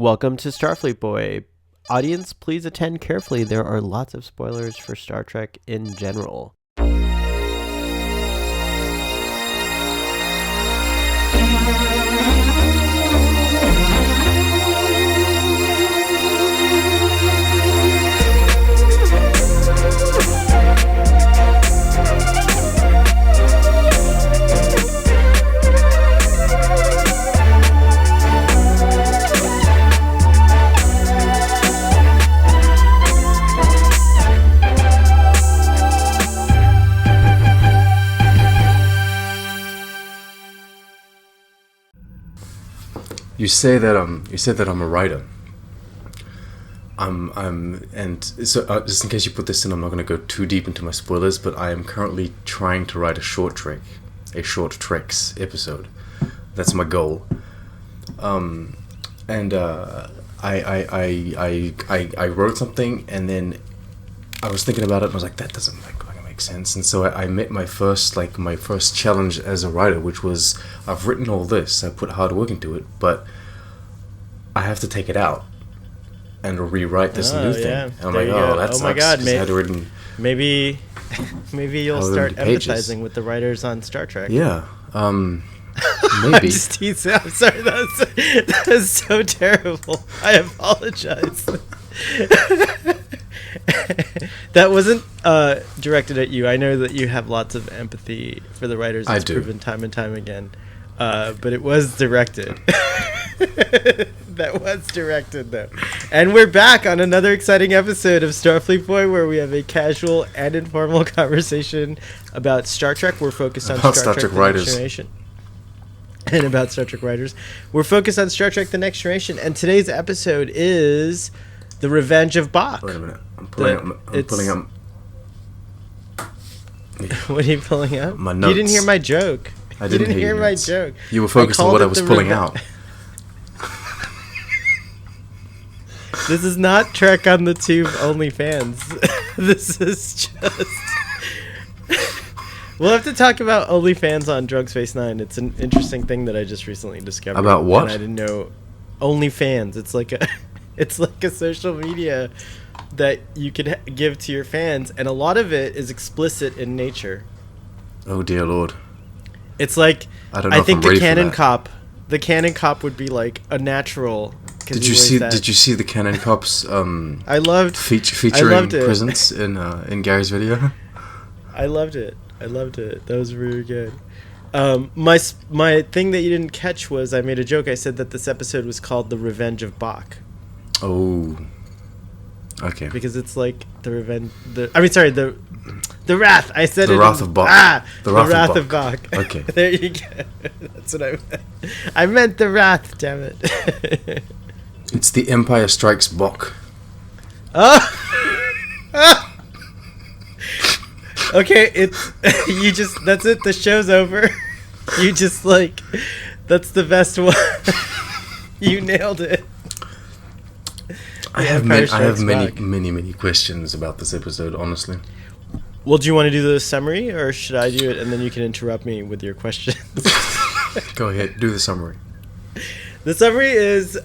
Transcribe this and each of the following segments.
Welcome to Starfleet Boy. Audience, please attend carefully. There are lots of spoilers for Star Trek in general. You say that I'm a writer. And so just in case you put this in, I'm not going to go too deep into my spoilers, but I am currently trying to write a short treks episode. That's my goal. I wrote something, and then I was thinking about it, and I was like, that doesn't make sense. And so I met my first challenge as a writer, which was, I've written all this, I put hard work into it, but I have to take it out and rewrite this new thing. And I'm like, that sucks. Oh my god, maybe you'll start empathizing with the writers on Star Trek. Yeah. Maybe. I'm sorry, that was so terrible. I apologize. That wasn't directed at you. I know that you have lots of empathy for the writers. It's proven time and time again. But it was directed. That was directed, though. And we're back on another exciting episode of Starfleet Boy, where we have a casual and informal conversation about Star Trek. We're focused on Star Trek The Next Generation. And about Star Trek writers. We're focused on Star Trek The Next Generation. And today's episode is The Revenge of Bach. Wait a minute. I'm pulling up. What are you pulling up? My notes. You didn't hear my joke. I didn't hear my joke. You were focused on what I was pulling out. This is not Trek on the Tube OnlyFans. This is just... We'll have to talk about OnlyFans on Drug Space Nine. It's an interesting thing that I just recently discovered. About what? And I didn't know. OnlyFans. It's like a social media that you could give to your fans, and a lot of it is explicit in nature. Oh dear Lord. It's like, I think the Canon Cop would be like a natural. Did you see the Canon Cop's featuring presence in Gary's video? I loved it. That was really good. My thing that you didn't catch was I made a joke. I said that this episode was called The Revenge of Bach. Oh. Okay. Because it's like the Wrath. I said the Wrath of Bach. The Wrath of Bach. Okay. There you go. That's what I meant. I meant the Wrath, damn it. It's The Empire Strikes Bach. Oh. Okay, that's it. The show's over. You just that's the best one. You nailed it. I have many questions about this episode, honestly. Well, do you want to do the summary, or should I do it and then you can interrupt me with your questions? Go ahead, do the summary. The summary is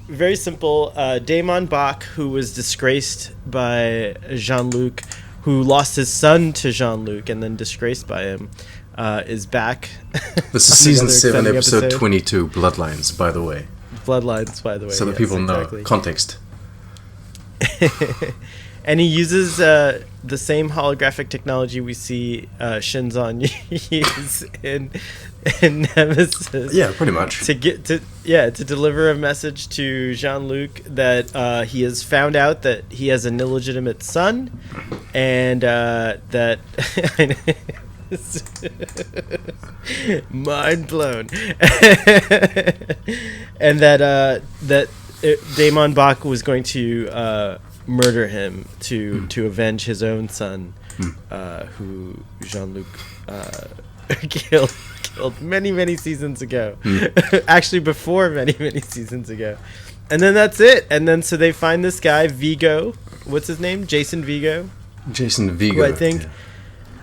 very simple. Damon Bach, who was disgraced by Jean-Luc, who lost his son to Jean-Luc and then disgraced by him, is back. This is season 7, episode 22, Bloodlines, by the way. Bloodlines, by the way. So that people know context. And he uses the same holographic technology we see Shinzon use in Nemesis. Yeah, pretty much. To deliver a message to Jean-Luc that he has found out that he has an illegitimate son, and that mind blown, and that Damon Bach was going to murder him to avenge his own son, who Jean-Luc killed many seasons ago. Actually, before many seasons ago. And then that's it. And then so they find this guy Vigo. What's his name? Jason Vigo. Jason Vigo. Who I think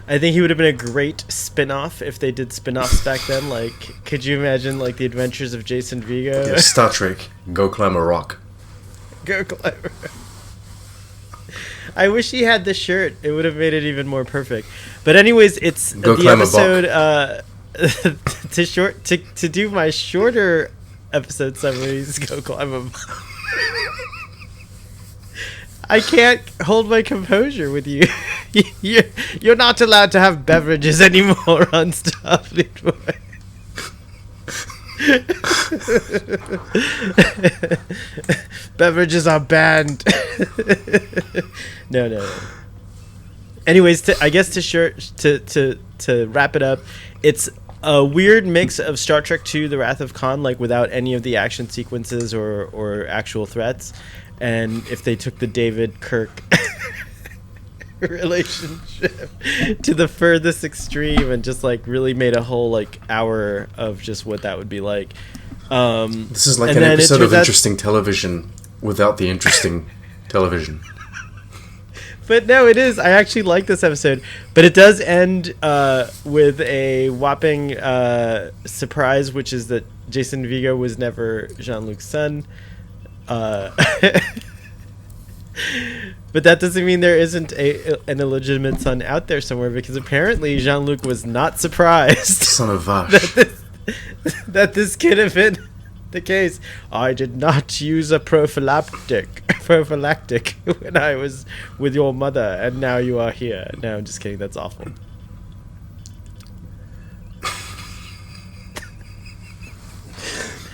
I think he would have been a great spin-off if they did spin-offs back then. Like, could you imagine, like, the adventures of Jason Vigo? Yeah, Star Trek, go climb a rock. Go climb a rock. I wish he had the shirt. It would have made it even more perfect. But anyways, it's go the episode to do my shorter episode summaries. Go climb a rock. I can't hold my composure with you. You're not allowed to have beverages anymore on Starfleet. Beverages are banned. No. Anyways, I guess to wrap it up, it's a weird mix of Star Trek II: The Wrath of Khan, like without any of the action sequences or actual threats. And if they took the David Kirk relationship to the furthest extreme and just like really made a whole like hour of just what that would be like. This is like an episode of interesting television without the interesting television. But no, it is. I actually like this episode. But it does end with a whopping surprise, which is that Jason Vigo was never Jean-Luc's son. But that doesn't mean there isn't an illegitimate son out there somewhere, because apparently Jean-Luc was not surprised. Son of Vash. that this could have been the case. I did not use a prophylactic when I was with your mother, and now you are here. No, I'm just kidding. That's awful.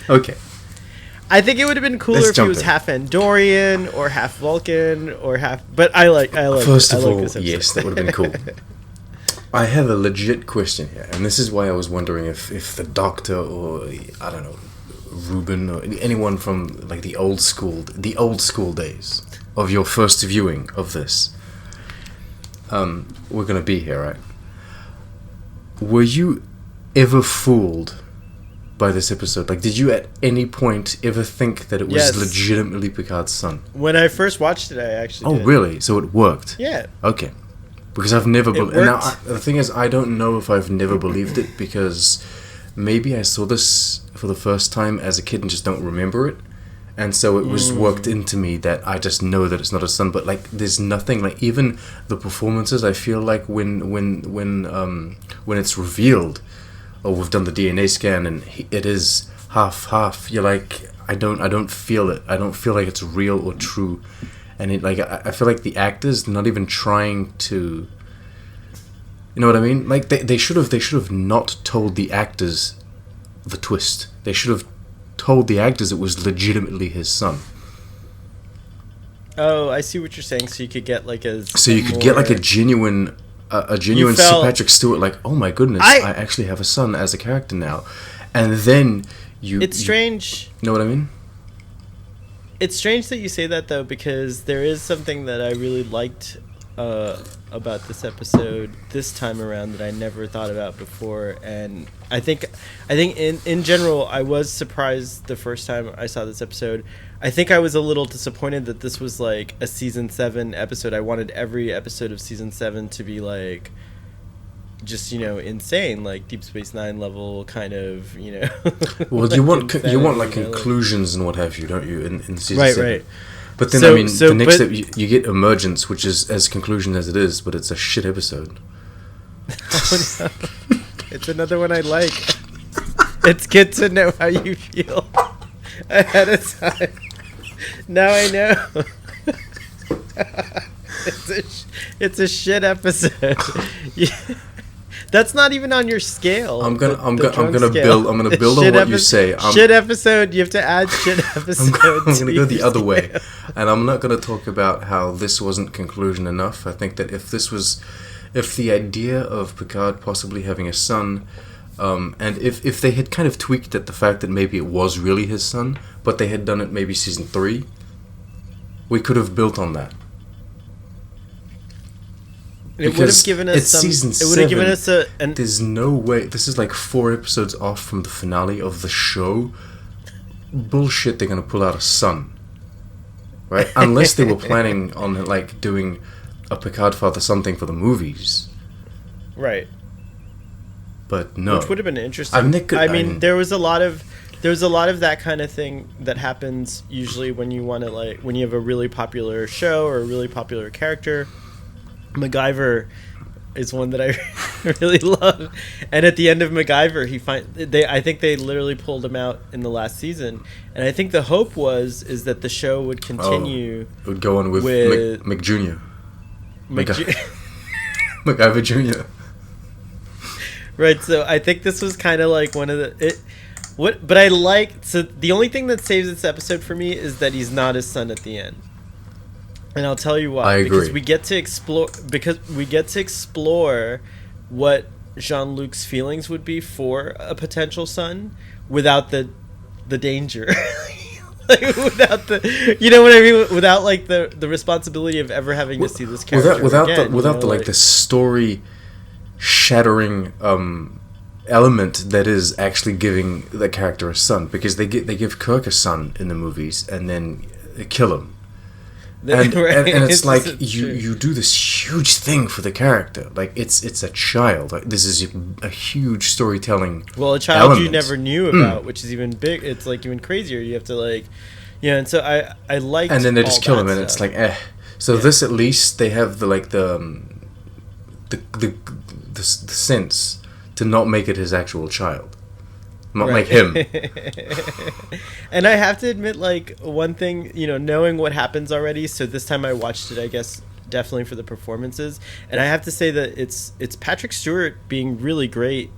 Okay. I think it would have been cooler if he was half Andorian or half Vulcan or half. But I like. First of all, this episode. yes, that would have been cool. I have a legit question here, and this is why I was wondering if the Doctor or I don't know, Ruben or anyone from like the old school days of your first viewing of this, we're gonna be here, right? Were you ever fooled by this episode? Like, did you at any point ever think that it was legitimately Picard's son? When I first watched it, I actually did. Really? So it worked? Yeah. Okay. Because I've never believed it. Now, the thing is, I don't know if I've never believed it, because maybe I saw this for the first time as a kid and just don't remember it. And so it was worked into me that I just know that it's not his son. But like, there's nothing, like, even the performances, I feel like when it's revealed, oh, we've done the DNA scan and it is half. You're like, I don't feel it. I don't feel like it's real or true. And it, like, I feel like the actors not even trying to, you know what I mean? Like, they should have not told the actors the twist. They should have told the actors it was legitimately his son. Oh, I see what you're saying. So you could get like a genuine Sir Patrick Stewart, like, oh my goodness, I actually have a son as a character now. And then it's strange. You know what I mean? It's strange that you say that, though, because there is something that I really liked about this episode this time around that I never thought about before. And I think in general, I was surprised the first time I saw this episode. I think I was a little disappointed that this was like a season 7 episode. I wanted every episode of season 7 to be like, just, you know, insane, like Deep Space Nine level kind of, you know. Well, like you want like conclusions and what have you, don't you? In season 7. Right. But then the next step you get Emergence, which is as conclusion as it is, but it's a shit episode. Oh, no. It's another one I like. It's good to know how you feel ahead of time. Now I know. It's a shit episode. Yeah. That's not even on your scale. I'm gonna build on what you say. Shit episode. You have to add shit episode. I'm gonna go the other way, and I'm not gonna talk about how this wasn't conclusion enough. I think that if the idea of Picard possibly having a son, and if they had kind of tweaked at the fact that maybe it was really his son, but they had done it maybe season 3, we could have built on that. It would have given us season 7. It would have given us there's no way. This is like 4 episodes off from the finale of the show. Bullshit. They're gonna pull out a son, right? Unless they were planning on like doing a Picard father something for the movies. Right. But no. Which would have been interesting. There was a lot of that kind of thing that happens usually when you want to, like, when you have a really popular show or a really popular character. MacGyver is one that I really love, and at the end of MacGyver, I think they literally pulled him out in the last season, and I think the hope is that the show would continue. It would go on with McJr. MacGyver Jr. Right, so I think this was kind of like one of the but I like, so the only thing that saves this episode for me is that he's not his son at the end. And I'll tell you why. I agree. Because we get to explore what Jean-Luc's feelings would be for a potential son without the danger. Like, without the, you know what I mean? Without, like, the responsibility of ever having to see this character without the story shattering element that is actually giving the character a son, because they give Kirk a son in the movies and then kill him. And it's like you do this huge thing for the character, like it's a child. Like, this is a huge storytelling. Well, a child element you never knew about, which is even big. It's like even crazier. You have to, like, yeah. And so I like. And then they just kill him, and it's like So this, at least they have the sense to not make it his actual child. Not like him. And I have to admit, like, one thing, you know, knowing what happens already, so this time I watched it, I guess, definitely for the performances. And I have to say that it's Patrick Stewart being really great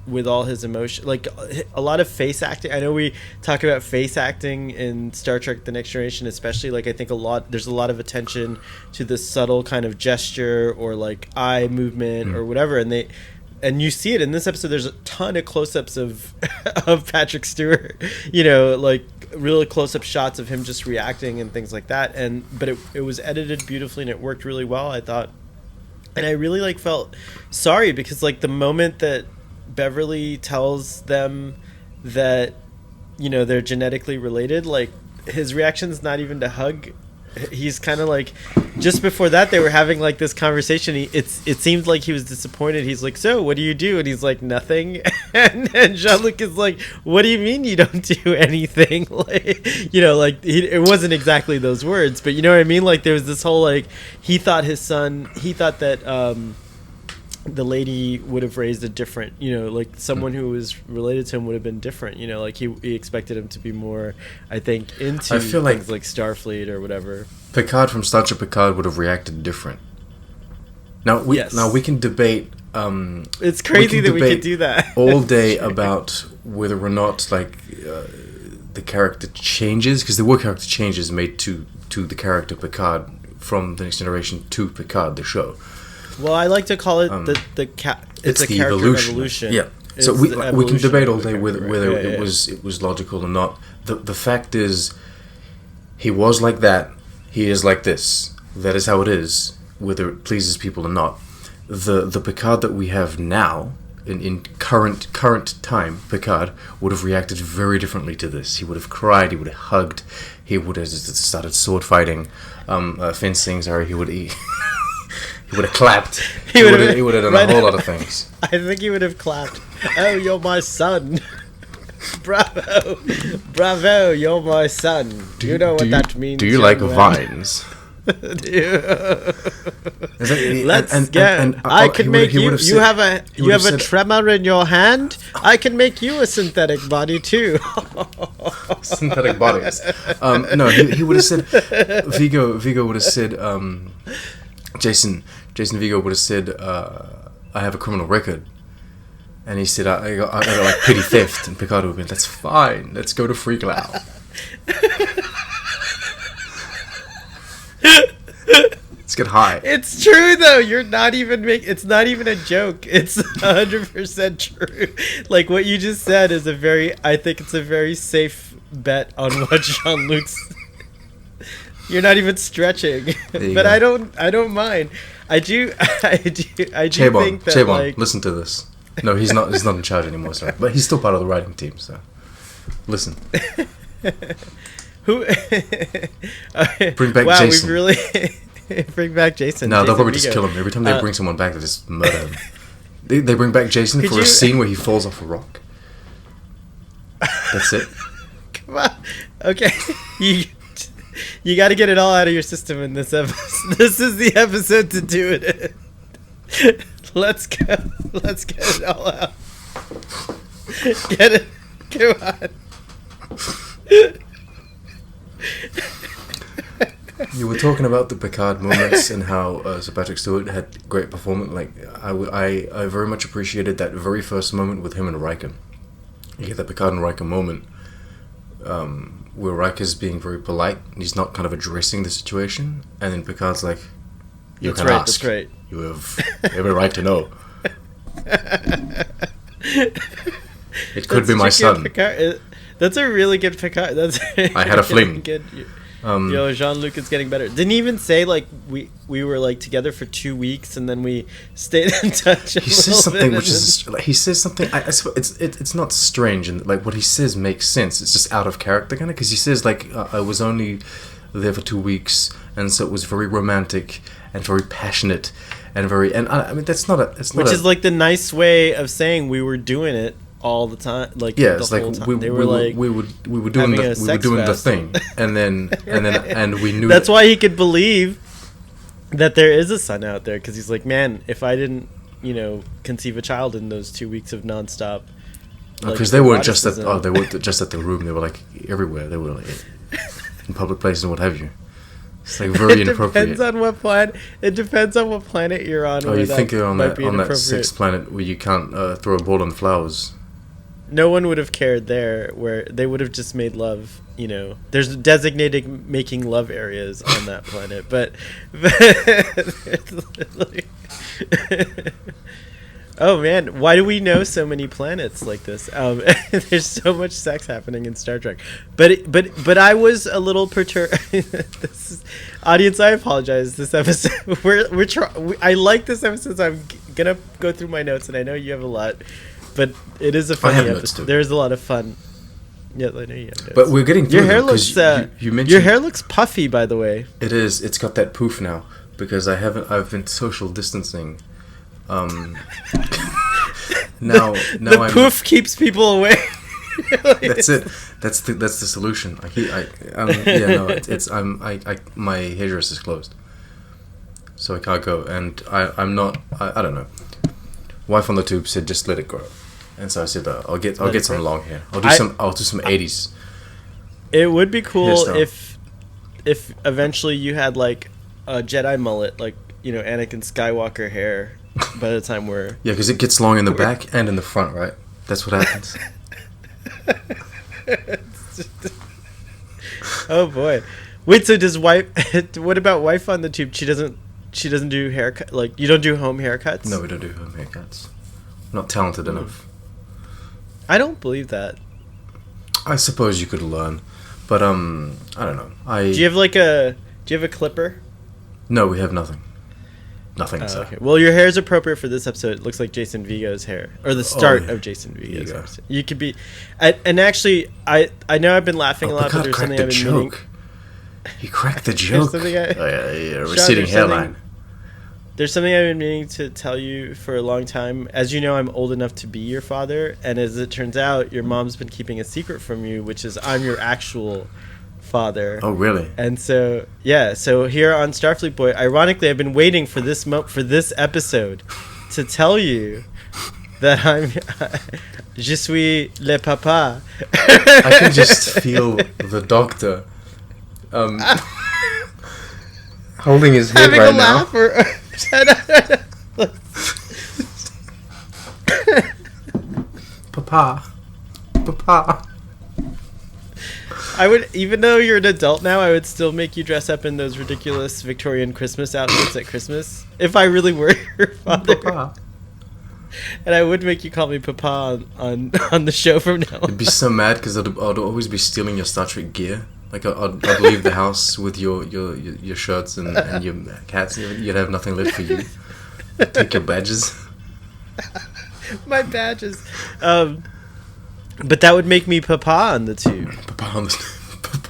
with all his emotion. Like, a lot of face acting. I know we talk about face acting in Star Trek The Next Generation, especially. Like, I think there's a lot of attention to the subtle kind of gesture or, like, eye movement or whatever. And you see it in this episode. There's a ton of close-ups of Patrick Stewart, you know, like really close-up shots of him just reacting and things like that. But it was edited beautifully and it worked really well, I thought. And I really, like, felt sorry because, like, the moment that Beverly tells them that, you know, they're genetically related, like, his reaction's not even to hug. He's kind of like, just before that they were having, like, this conversation. It seemed like he was disappointed. He's like, so what do you do? And he's like, nothing. and Jean-Luc is like, what do you mean you don't do anything? Like, you know, like, it wasn't exactly those words, but you know what I mean? Like, there was this whole, like, he thought that the lady would have raised a different, you know, like, someone who was related to him would have been different, you know, like, he expected him to be more, I think, into things like Starfleet or whatever. Picard from Star Trek Picard would have reacted different. Now we can debate. It's crazy that we could do that all day about whether or not, like, the character changes, because there were character changes made to the character Picard from The Next Generation to Picard, the show. Well, I like to call it it's a character evolution. Yeah. So we can debate all day whether it was logical or not. The fact is, he was like that. He is like this. That is how it is, whether it pleases people or not. The Picard that we have now, in current time, Picard would have reacted very differently to this. He would have cried. He would have hugged. He would have started sword fighting, fencing. Sorry, he would eat. He would have clapped. He would have done a whole lot of things. I think he would have clapped. Oh, you're my son. Bravo, you're my son. Do you know what that means? Do you like vines? Let's go. I can make you. You have a tremor in your hand. I can make you a synthetic body too. Synthetic bodies. No, he would have said. Vigo would have said. Jason Vigo would have said, I have a criminal record. And he said, I got like petty theft. And Picard would have been, that's fine. Let's go to Freaklow. Let's get high. It's true, though. It's not even a joke. It's 100% true. Like, what you just said is I think it's a very safe bet on what Jean-Luc's... You're not even stretching, but I don't mind. I do think that, like, listen to this. No, he's not in charge anymore, sorry. But he's still part of the writing team, so listen. Who? Bring back Jason. bring back Jason. No, they'll probably Vigo. just kill him every time they bring someone back. They just murder him. They bring back Jason for a scene where he falls off a rock. That's it. Come on. Okay. You got to get it all out of your system in this episode. This is the episode to do it in. Let's go. Let's get it all out. Get it. Come on. You were talking about the Picard moments and how Sir Patrick Stewart had great performance. Like I very much appreciated that very first moment with him and Riker. You get that Picard and Riker moment where Riker's being very polite and he's not kind of addressing the situation, and then Picard's like, "You that's can right, ask. That's right. You have every right to know." It could be my son. That's a really good Picard. I had a fling. Good. Jean-Luc is getting better. Didn't he even say like we were like together for 2 weeks and then we stayed in touch. He says something which is he says something. I suppose it's not strange, and like what he says makes sense. It's just out of character kind of, because he says like I was only there for 2 weeks, and so it was very romantic and very passionate and very, and I mean that's not a which is like the nice way of saying we were doing it all the time, like yeah, the it's whole like time. we were doing the thing, and we knew that's why he could believe that there is a son out there, because he's like, man, if I didn't, conceive a child in those 2 weeks of nonstop, because they weren't just at they weren't just at the room, they were like everywhere, they were like in public places and what have you. It's like very inappropriate. It depends on what planet you're on. Oh, you think you're on that sixth planet where you can't throw a ball on flowers? No one would have cared there, where they would have just made love. There's designated making love areas on that planet, but oh man, why do we know so many planets like this? There's so much sex happening in Star Trek, but I was a little perturbed. Audience, I apologize. This episode, I like this episode, so I'm gonna go through my notes, and I know you have a lot, but it is a funny episode. There's a lot of fun. Yeah, I know you have notes. But we're getting through your hair looks. You mentioned your hair looks puffy, by the way. It is. It's got that poof now because I've been social distancing. Now the poof keeps people away. That's it. That's the solution. My hairdresser is closed, so I can't go, and I'm not. I don't know. Wife on the tube said just let it grow, and so I said I'll get some long hair. I'll do some 80s. It would be cool if eventually you had like a Jedi mullet, like Anakin Skywalker hair. By the time we're because it gets long in the back and in the front, right? That's what happens. Oh boy! Wait, so does wife? What about wife on the tube? She doesn't do haircut. Like you don't do home haircuts? No, we don't do home haircuts. I'm not talented enough. I don't believe that. I suppose you could learn, but I don't know. Do you have a clipper? No, we have nothing. Nothing. Okay. Well, your hair is appropriate for this episode. It looks like Jason Vigo's hair, or the start of Jason Vigo's hair. You could be, and actually, I know I've been laughing a lot, but there's something I've been meaning. He cracked the joke. Receding hairline. There's something I've been meaning to tell you for a long time. As you know, I'm old enough to be your father, and as it turns out, your mom's been keeping a secret from you, which is I'm your actual father. Oh, really? And so here on Starfleet Boy, ironically, I've been waiting for this episode to tell you that I'm je suis le papa. I can just feel the doctor holding his head right now. Papa. I would, even though you're an adult now, I would still make you dress up in those ridiculous Victorian Christmas outfits at Christmas if I really were your father. Papa. And I would make you call me Papa on the show from now on. I'd be so mad because I'd always be stealing your Star Trek gear. Like I'd leave the house with your shirts and your cats. You'd have nothing left for you. I'd take your badges. My badges. But that would make me Papa on the tube. Papa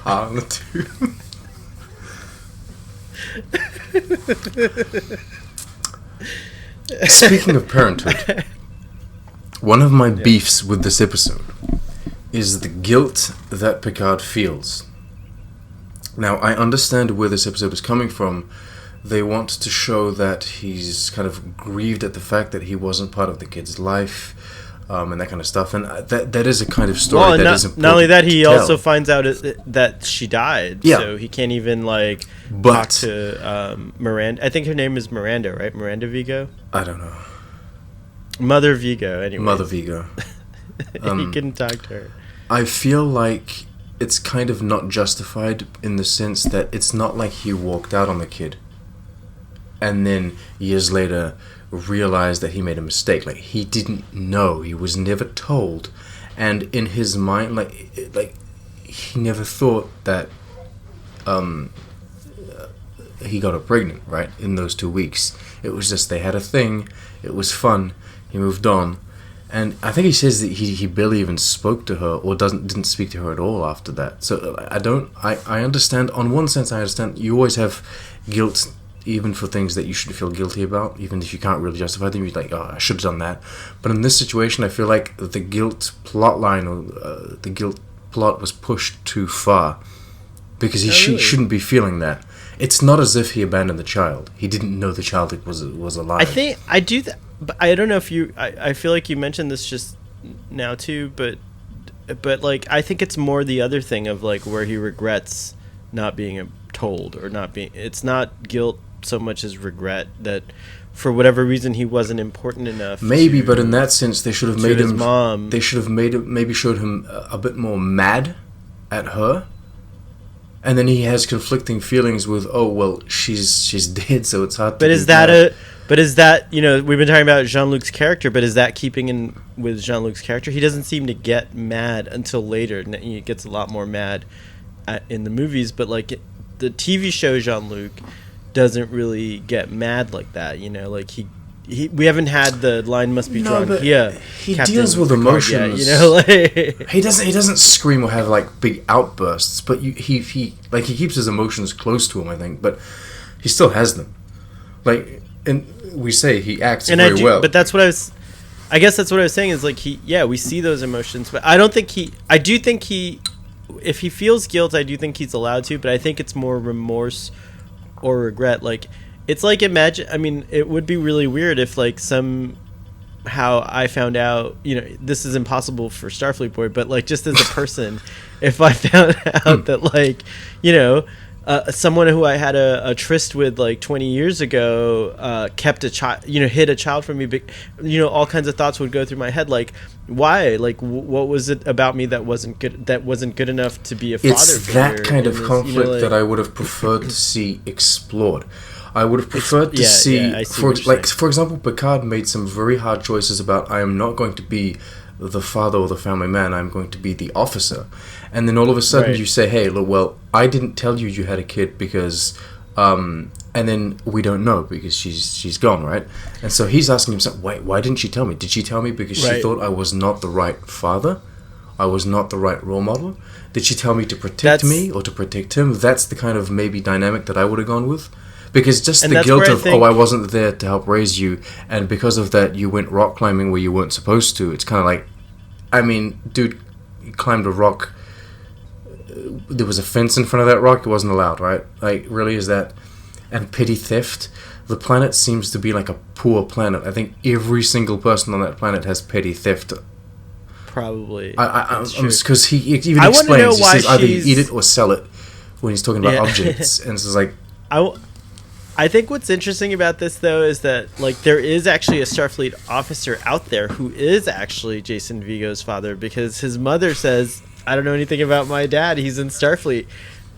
on the tube. Speaking of parenthood, one of my beefs with this episode is the guilt that Picard feels. Now, I understand where this episode is coming from. They want to show that he's kind of grieved at the fact that he wasn't part of the kid's life, and that kind of stuff. And that is a kind of story that is important. Not only that, he also finds out that she died, so he can't even talk to Miranda. I think her name is Miranda, right? Miranda Vigo? I don't know. Mother Vigo, anyway. Mother Vigo. He couldn't talk to her. I feel like it's kind of not justified in the sense that it's not like he walked out on the kid and then years later realized that he made a mistake. Like, he didn't know. He was never told. And in his mind, like he never thought that he got her pregnant, right? In those 2 weeks. It was just they had a thing. It was fun. He moved on. And I think he says that he barely even spoke to her or didn't speak to her at all after that. So I understand, on one sense I understand you always have guilt even for things that you should feel guilty about, even if you can't really justify them. You're like, oh, I should have done that. But in this situation, I feel like the guilt plot line or the guilt plot was pushed too far because he shouldn't be feeling that. It's not as if he abandoned the child. He didn't know the child was alive. I think I do that. But I don't know if you... I feel like you mentioned this just now too, but I think it's more the other thing of where he regrets not being told or not being... It's not guilt so much as regret that for whatever reason he wasn't important enough. Maybe, but in that sense they should have made him... mom. They should have maybe showed him a bit more mad at her. And then he has conflicting feelings with, oh, well, she's dead, so it's hard to... But is that, we've been talking about Jean-Luc's character, but is that keeping in with Jean-Luc's character? He doesn't seem to get mad until later. He gets a lot more mad in the movies, but the TV show Jean-Luc doesn't really get mad like that, we haven't had the line must be drawn here. He deals with emotions. He doesn't scream or have big outbursts, but he keeps his emotions close to him, I think, but he still has them. And we say he acts very well. But that's what I guess that's what I was saying is we see those emotions, but I do think if he feels guilt, I do think he's allowed to, but I think it's more remorse or regret. It's imagine, it would be really weird if somehow I found out, this is impossible for Starfleet Boy, but just as a person, if I found out that someone who I had a tryst with 20 years ago kept a child, hid a child from me, but all kinds of thoughts would go through my head, why, what was it about me that wasn't good enough to be a father figure? It's that kind of conflict that I would have preferred to see explored. I would have preferred to see, for example, Picard made some very hard choices about, I am not going to be the father or the family man, I'm going to be the officer. And then all of a sudden you say, hey, look, well, I didn't tell you had a kid because, and then we don't know because she's gone, right? And so he's asking himself, why didn't she tell me? Did she tell me because she thought I was not the right father? I was not the right role model? Did she tell me to protect me or to protect him? That's the kind of maybe dynamic that I would have gone with. Because just the guilt of, I wasn't there to help raise you, and because of that, you went rock climbing where you weren't supposed to. It's kind of dude, you climbed a rock. There was a fence in front of that rock. It wasn't allowed, right? Really, is that... And petty theft. The planet seems to be a poor planet. I think every single person on that planet has petty theft. Probably. Because he even explains, he says either you eat it or sell it when he's talking about objects. And it's just I think what's interesting about this, though, is that there is actually a Starfleet officer out there who is actually Jason Vigo's father, because his mother says, I don't know anything about my dad, he's in Starfleet.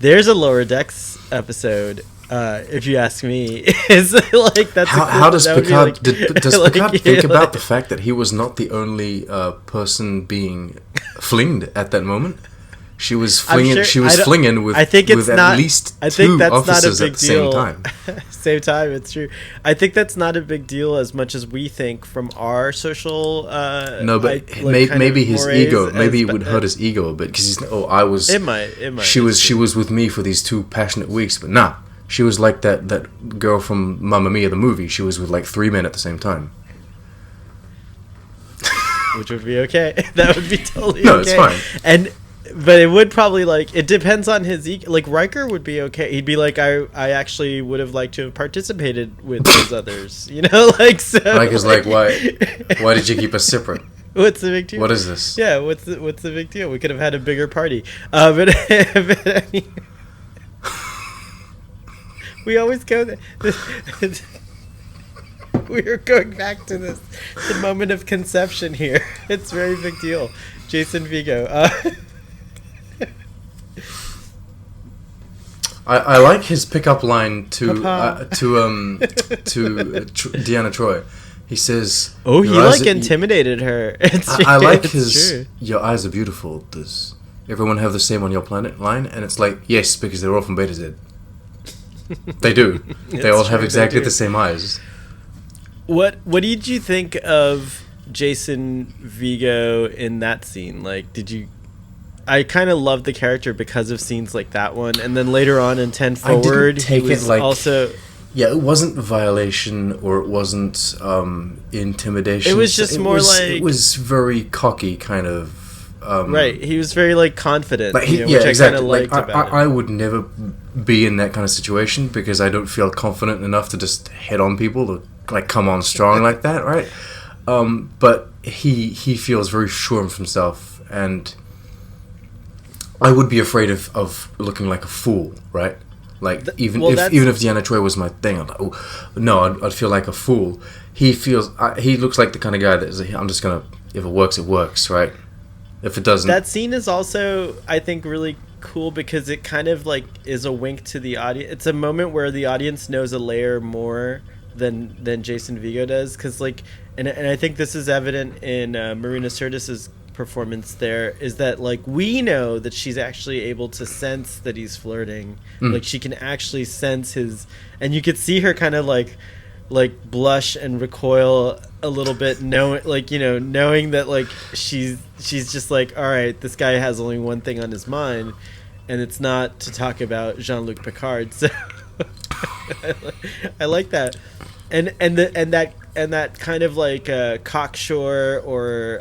There's a Lower Decks episode, if you ask me. That's how does Picard does Picard think about the fact that he was not the only person being flinged at that moment? She was flinging. She was flinging with. I think it's with at least two officers at the same time. Same time, it's true. I think that's not a big deal as much as we think from our social. No, but maybe his ego. Maybe it would hurt his ego a bit because he's. Oh, I was. It might. She was with me for these 2 passionate weeks, but nah. She was like that girl from Mamma Mia, the movie. She was with like 3 men at the same time. Which would be okay. That would be totally no, okay. No, it's fine. But it would probably, like, it depends on his like Riker would be okay. He'd be like, I actually would have liked to have participated with those others, you know, like, so Riker's like, why did you keep us separate? What's the big deal? What is this? Yeah, what's the big deal? We could have had a bigger party. But I mean, we always go there. We are going back to the moment of conception here. It's a very big deal. Jason Vigo. I like his pickup line to Deanna Troi. He says, "Oh, he like intimidated her." I like his. True. Your eyes are beautiful. Does everyone have the same on your planet line? And it's like, yes, because they're all from Beta Z. They do. They all have exactly the same eyes. What did you think of Jason Vigo in that scene? Like, did you? I kind of loved the character because of scenes like that one, and then later on in 10 Forward, he was also. Yeah, it wasn't violation or it wasn't intimidation. It was just it was very cocky, kind of. Right, he was very like confident, like which exactly. I kind of liked about him. I would never be in that kind of situation because I don't feel confident enough to just hit on people to like come on strong like that, right? But he feels very sure of himself, and I would be afraid of looking like a fool, right? Like even if Deanna Troi was my thing, I'd like, oh no, I'd feel like a fool. He looks like the kind of guy that is, I'm just gonna, if it works, right? If it doesn't, that scene is also, I think, really cool because it kind of like is a wink to the audience. It's a moment where the audience knows a layer more than Jason Vigo does, because like, and I think this is evident in Marina Sirtis's performance. There is that like we know that she's actually able to sense that he's flirting. Like she can actually sense his, and you could see her kind of like blush and recoil a little bit, knowing that like she's just like, all right, this guy has only one thing on his mind, and it's not to talk about Jean-Luc Picard. So I like that, and that kind of like cocksure or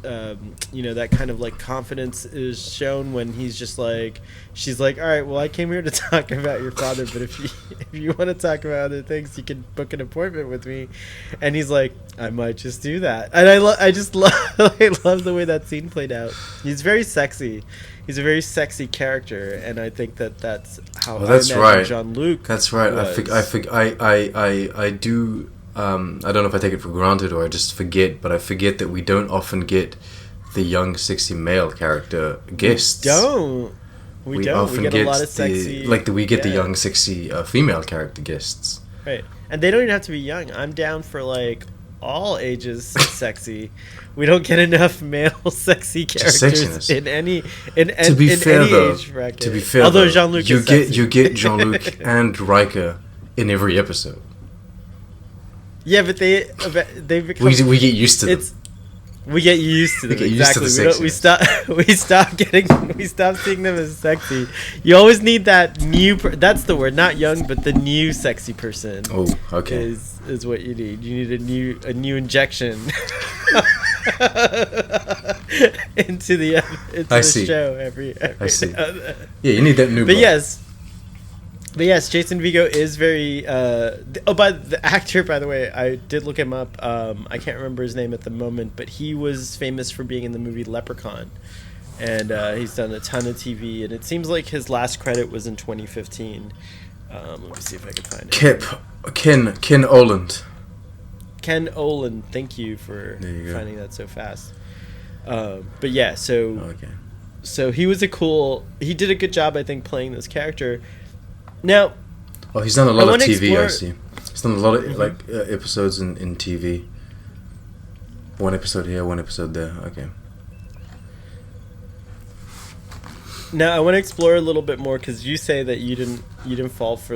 that kind of like confidence is shown when he's just like, she's like, all right, well, I came here to talk about your father, but if you want to talk about other things, you can book an appointment with me. And he's like, I might just do that. And I love the way that scene played out. He's very sexy. He's a very sexy character, and I think that's how I imagine Jean-Luc. That's right. Was. I do. I don't know if I take it for granted or I just forget, but I forget that we don't often get the young, sexy male character guests. We don't. We get a lot of sexy. We get the young, sexy female character guests. Right, and they don't even have to be young. I'm down for like all ages sexy. We don't get enough male sexy characters in any age bracket. To be fair, although Jean-Luc is sexy. You get Jean-Luc and Riker in every episode. Yeah, but they become. We get used to them. We get used to them. Exactly. We stop seeing them as sexy. You always need that new. That's the word, not young, but the new sexy person. Oh, okay. Is what you need. You need a new injection into the show every. I see. Yeah, you need that new. But yes, Jason Vigo is very. But the actor, by the way, I did look him up. I can't remember his name at the moment, but he was famous for being in the movie Leprechaun, and he's done a ton of TV. And it seems like his last credit was in 2015. Let me see if I can find it. Ken Oland. Ken Oland, thank you for finding that so fast. But yeah, so he was he did a good job, I think, playing this character. Now, he's done a lot of TV. I see. He's done a lot of episodes in TV. One episode here, one episode there. Okay. Now I want to explore a little bit more because you say that you didn't fall for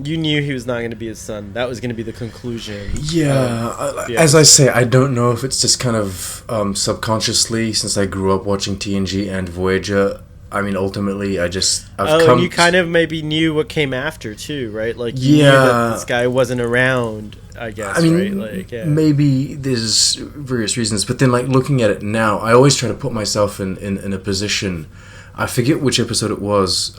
you knew he was not going to be his son. That was going to be the conclusion. Yeah, as I say, I don't know if it's just kind of subconsciously, since I grew up watching TNG and Voyager. I mean, ultimately, I've and you kind of maybe knew what came after too, right? Like, you knew that this guy wasn't around, I guess, right? Like, maybe there's various reasons, but then, like, looking at it now, I always try to put myself in a position. I forget which episode it was.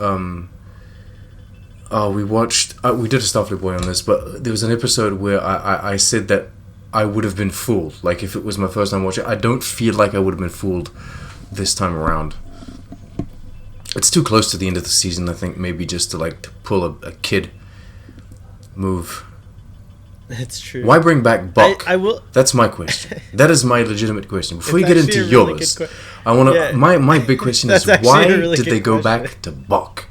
We watched. We did a Starfleet Boy on this, but there was an episode where I said that I would have been fooled. Like, if it was my first time watching, I don't feel like I would have been fooled this time around. It's too close to the end of the season, I think, maybe just to pull a kid move. That's true. Why bring back Buck? I will. That's my question. That is my legitimate question. Before you get into yours, I want to. My big question is, why did they go back to Buck?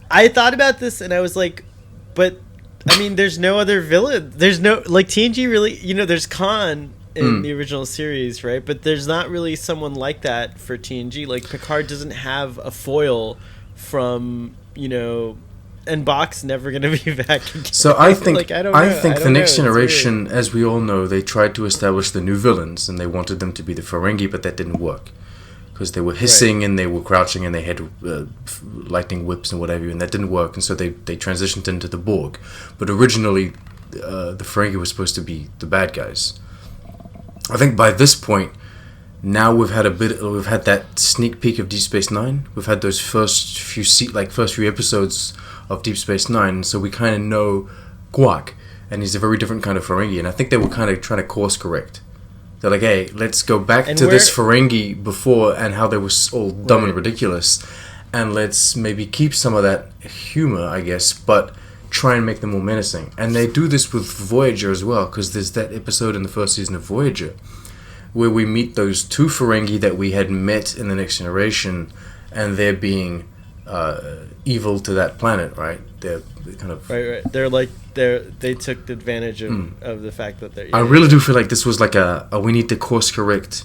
I thought about this and I was like, but I mean, there's no other villain. There's no, like, TNG really, there's Khan in the original series, right? But there's not really someone like that for TNG. Like, Picard doesn't have a foil from, and Bach's never going to be back again. So I think, I think the Next Generation, as we all know, they tried to establish the new villains and they wanted them to be the Ferengi, but that didn't work. Because they were hissing and they were crouching and they had lightning whips and whatever, and that didn't work, and so they transitioned into the Borg. But originally, the Ferengi were supposed to be the bad guys. I think by this point, now we've had that sneak peek of Deep Space Nine. We've had those first few episodes of Deep Space Nine, so we kind of know Quark, and he's a very different kind of Ferengi, and I think they were kind of trying to course correct. They're like, hey, let's go back to this Ferengi before and how they were all dumb and ridiculous, and let's maybe keep some of that humor, I guess, but try and make them more menacing. And they do this with Voyager as well, because there's that episode in the first season of Voyager where we meet those two Ferengi that we had met in the Next Generation, and they're being evil to that planet, right? They're kind of right. They're like they took advantage of the fact that they're. I really do feel like this was like a we need to course correct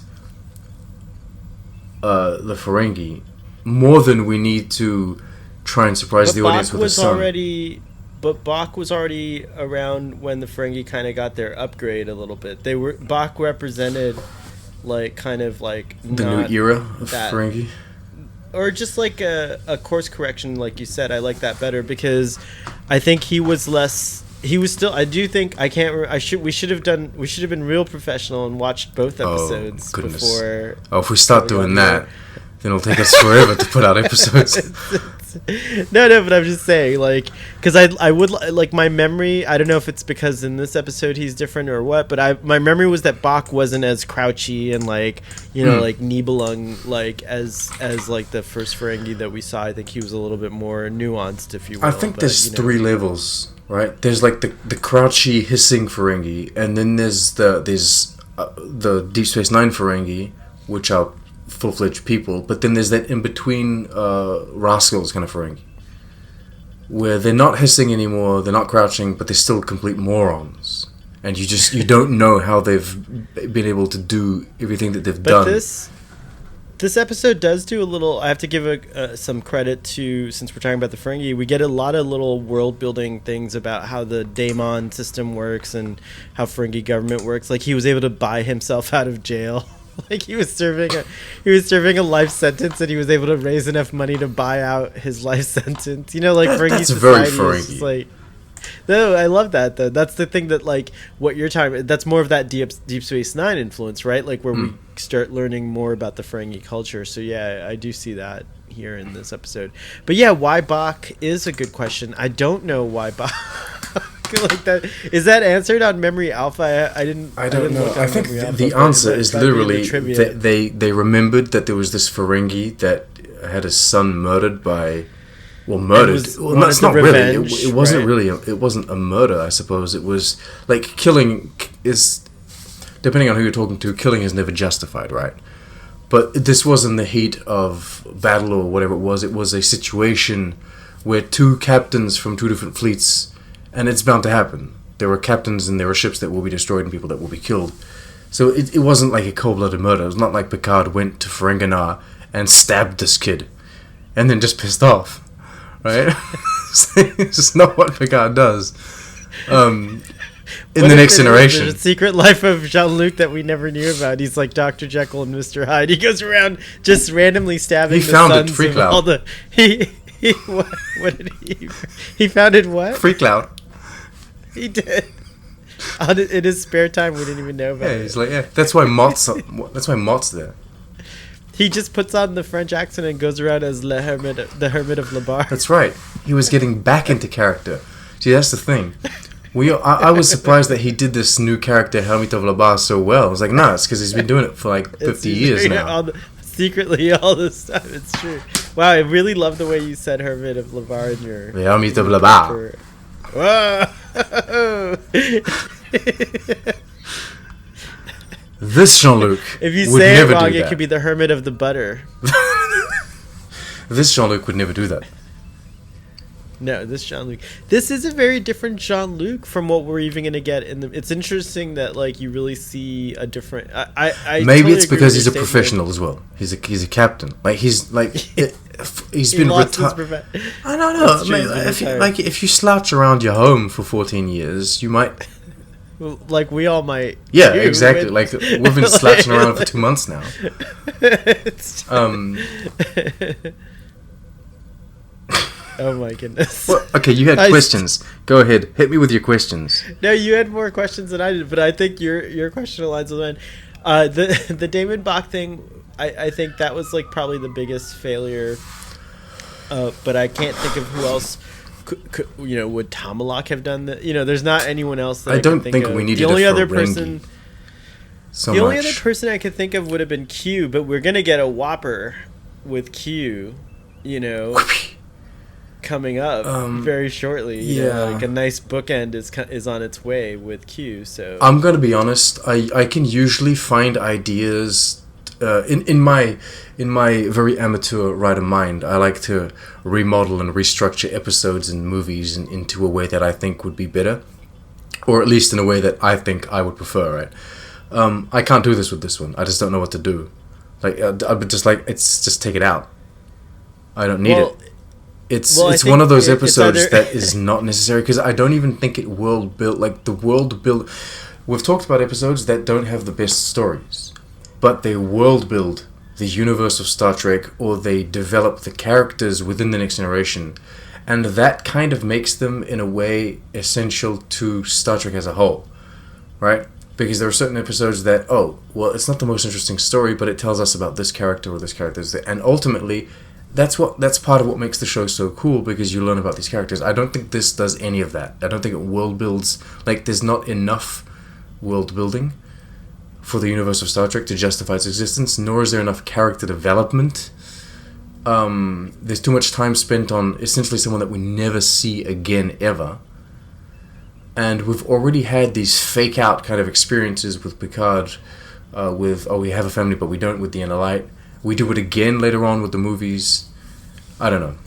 the Ferengi more than we need to try and surprise the audience with a sun. But Bach was already around when the Ferengi kind of got their upgrade a little bit. Bach represented the new era of Ferengi. Or just like a course correction, like you said. I like that better because I think he was less. He was still. I do think I can't. We should have been real professional and watched both episodes before. Oh, if we start doing that, then it'll take us forever to put out episodes. No, but I'm just saying, because I would like my memory. I don't know if it's because in this episode he's different or what, but my memory was that Bach wasn't as crouchy and like Nibelung as the first Ferengi that we saw. I think he was a little bit more nuanced, if you will. I think there's three levels, right? There's like the crouchy hissing Ferengi, and then there's the Deep Space Nine Ferengi, which are full-fledged people, but then there's that in-between rascals kind of Ferengi, where they're not hissing anymore, they're not crouching, but they're still complete morons, and you don't know how they've been able to do everything that they've done. But this episode does do a little. I have to give some credit to, since we're talking about the Ferengi, we get a lot of little world-building things about how the Daemon system works and how Ferengi government works. Like, he was able to buy himself out of jail. Like, he was serving a life sentence, and he was able to raise enough money to buy out his life sentence. Ferengi that's society very is just like. No, I love that though. That's the thing that what you're talking about. That's more of that Deep Space Nine influence, right? Like where we start learning more about the Ferengi culture. So yeah, I do see that here in this episode. But yeah, why Bach is a good question. I don't know why Bach. Like that is that answered on Memory Alpha? I don't know. I think the answer is literally they remembered that there was this Ferengi that had his son murdered by. Well, murdered. Well, it's not revenge, really. It wasn't right? Really. It wasn't a murder. I suppose it was like killing is. Depending on who you're talking to, killing is never justified, right? But this was in the heat of battle or whatever it was. It was a situation where two captains from two different fleets. And it's bound to happen. There were captains and there were ships that will be destroyed and people that will be killed. So it wasn't like a cold-blooded murder. It was not like Picard went to Ferenginar and stabbed this kid and then just pissed off, right? It's just not what Picard does. in the next generation. There's a secret life of Jean-Luc that we never knew about. He's like Dr. Jekyll and Mr. Hyde. He goes around just randomly stabbing the sons of all the... What did he founded what? Free Cloud. He did. In his spare time, we didn't even know about it. Yeah, he's like, yeah. That's why Mott's there. He just puts on the French accent and goes around as the Hermit of La Barre. That's right. He was getting back into character. See, that's the thing. I was surprised that he did this new character, Hermit of La Barre, so well. I was like, no, it's because he's been doing it for like 50 years now. Secretly all this time. It's true. Wow, I really love the way you said Hermit of La Barre in your... The Hermit of La Barre. Whoa! This Jean-Luc if you would say never it wrong, do it that. could be the Hermit of the Butter. This Jean-Luc would never do that. No, this Jean-Luc. This is a very different Jean-Luc from what we're even going to get in the... It's interesting that like you really see a different... I Maybe totally it's agree because with he's a your professional as well. He's a captain. Like he's like he's been retired. I don't know. If you slouch around your home for 14 years, you might. Like we all might. Yeah, exactly. Like we've been slouching around for 2 months now. Oh my goodness. Well, okay, you had questions. Go ahead. Hit me with your questions. No, you had more questions than I did, but I think your question aligns with mine. The Damon Bach thing, I think that was like probably the biggest failure. But I can't think of who else could would Tomalak have done that? There's not anyone else that I don't think of. We needed the only other person. Only other person I could think of would have been Q, but we're gonna get a whopper with Q, coming up very shortly. Like a nice bookend is on its way with Q. So I'm gonna be honest. I can usually find ideas in my very amateur writer mind. I like to remodel and restructure episodes and movies into a way that I think would be better, or at least in a way that I think I would prefer. Right. I can't do this with this one. I just don't know what to do. Like I'd just just take it out. I don't need it. It's one of those episodes that is not necessary because I don't even think it world built like the world build. We've talked about episodes that don't have the best stories, but they world build the universe of Star Trek, or they develop the characters within the Next Generation, and that kind of makes them in a way essential to Star Trek as a whole, right? Because there are certain episodes that it's not the most interesting story, but it tells us about this character or this character, and ultimately. That's part of what makes the show so cool, because you learn about these characters. I don't think this does any of that. I don't think it world builds, like there's not enough world building for the universe of Star Trek to justify its existence, nor is there enough character development. There's too much time spent on essentially someone that we never see again ever. And we've already had these fake out kind of experiences with Picard, we have a family but we don't with the Inner Light. We do it again later on with the movies. I don't know.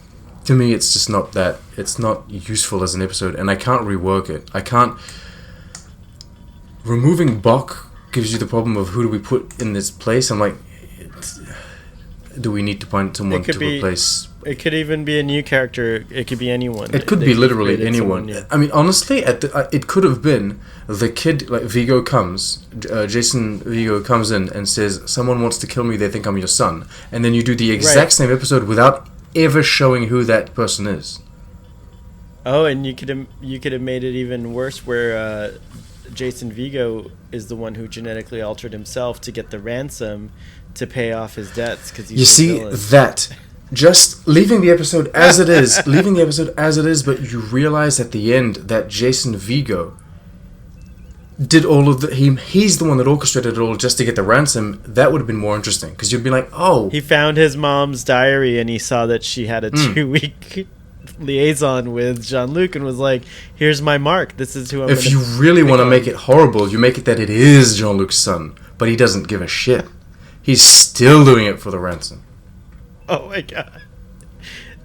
To me, it's just not that. It's not useful as an episode, and I can't rework it. I can't. Removing Bok gives you the problem of who do we put in this place. I'm like, do we need to find someone to replace? It could even be a new character. It could be anyone. It could be literally anyone. I mean, honestly, it could have been the kid. Like Vigo comes, Jason Vigo comes in and says, "Someone wants to kill me. They think I'm your son." And then you do the exact same episode without ever showing who that person is. Oh, and you could have made it even worse, where Jason Vigo is the one who genetically altered himself to get the ransom to pay off his debts because he's that. Just leaving the episode as it is, but you realize at the end that Jason Vigo did all of he's the one that orchestrated it all just to get the ransom. That would have been more interesting, because you'd be like, oh. He found his mom's diary and he saw that she had a 2-week liaison with Jean-Luc and was like, here's my mark. This is who I'm If you really want to make it horrible, you make it that it is Jean-Luc's son, but he doesn't give a shit. He's still doing it for the ransom. Oh my god.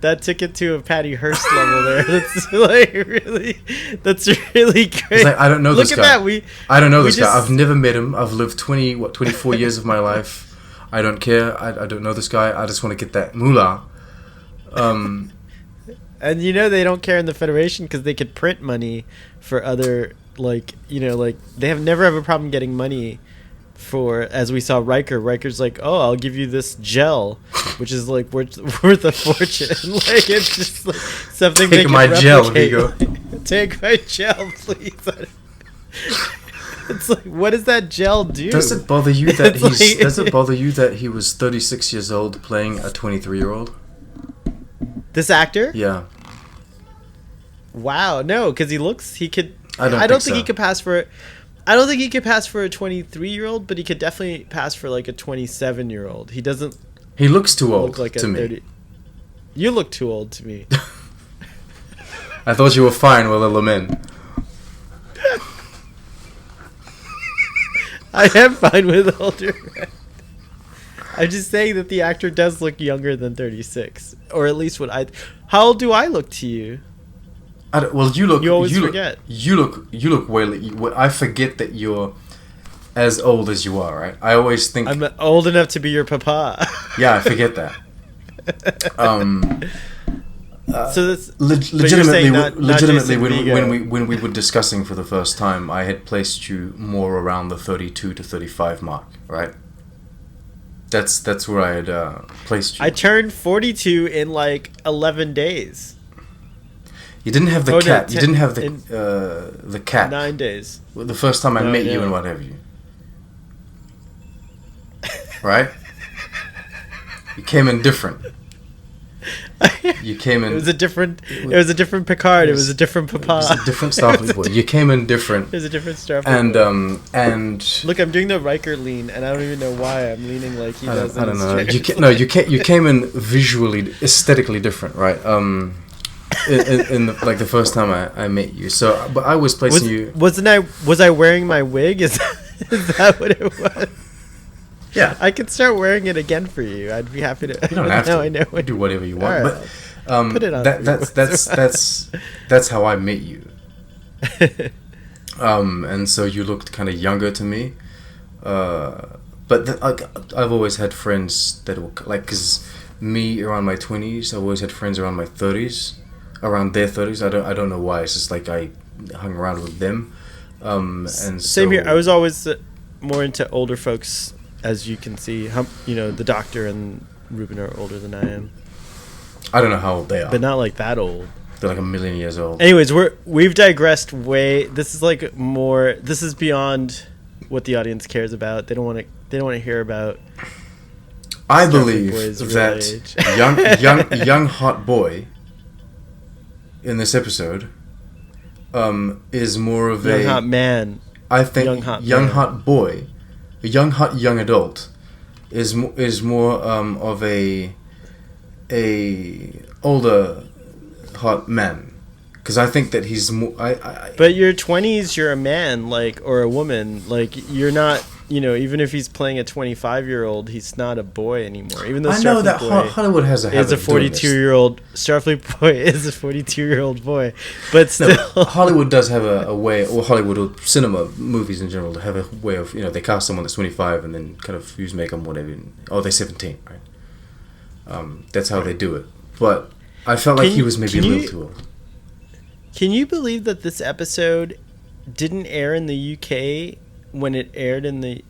That took it to a Patty Hearst level there. That's like really great. It's like, I don't know this guy. Look at that. I don't know this guy. I've never met him. I've lived 24 years of my life. I don't care. I don't know this guy. I just want to get that moolah. And they don't care in the Federation because they could print money for other like, you know, like they never have a problem getting money for, as we saw Riker's like, oh, I'll give you this gel, which is like worth a fortune. Like, it's just like something take my gel, Vigo. Like, take my gel, please. It's like, what does that gel do? Does it bother you that does it bother you that he was 36 years old playing a 23-year-old? This actor? Yeah. Wow, no, because he could. I don't think he could pass for. I don't think he could pass for a 23-year-old, but he could definitely pass for like a 27-year-old. He doesn't. He looks too old look like to me. You look too old to me. I thought you were fine with little men. I am fine with older men. I'm just saying that the actor does look younger than 36, or at least what I. How old do I look to you? Well, you look. You always forget. You look way. I forget that you're as old as you are, right? I always think I'm old enough to be your papa. Yeah, I forget that. So that's legitimately when we were discussing for the first time, I had placed you more around the 32 to 35 mark, right? That's where I had placed you. I turned 42 in like 11 days. You didn't have the cat. You didn't have the cat. 9 days. The first time I met you and what have you. Right? You came in different. You came in. It was a different Picard. It was a different Papa. It was a different Starfleet boy. You came in different. It was a different Starfleet boy. And look, I'm doing the Riker lean, and I don't even know why I'm leaning like he does. I don't know. You came in visually, aesthetically different, right? In the first time I met you. So, but I was placing you. Was I wearing my wig? Is that what it was? Yeah, I could start wearing it again for you. I'd be happy to. You don't have to. I know. Do whatever you want. Right. But put it on. That's how I met you. And so you looked kind of younger to me. But I've always had friends that were like, because me around my 20s, I've always had friends around my 30s, around their 30s. I don't know why. It's just like I hung around with them. And same here. I was always more into older folks. As you can see, the Doctor and Ruben are older than I am. I don't know how old they are, but not like that old. They're like a million years old. Anyways, we've digressed way. This is like more. This is beyond what the audience cares about. They don't want to hear about. I believe that young hot boy in this episode is more of young hot man. I think young hot boy. A young adult is more of a older hot man, because I think that he's more. But your 20s, you're a man, like, or a woman, like you're not. Even if he's playing a 25-year-old, he's not a boy anymore. Even though I know that Hollywood has a habit is a 42-year-old Starfleet boy is a 42-year-old boy, but still, Hollywood does have a way, or Hollywood or cinema movies in general, to have a way of they cast someone that's 25 and then kind of use makeup, whatever. Oh, they're 17, right? That's how they do it. But I felt like he was maybe a little too old. Can you believe that this episode didn't air in the UK? When it aired in the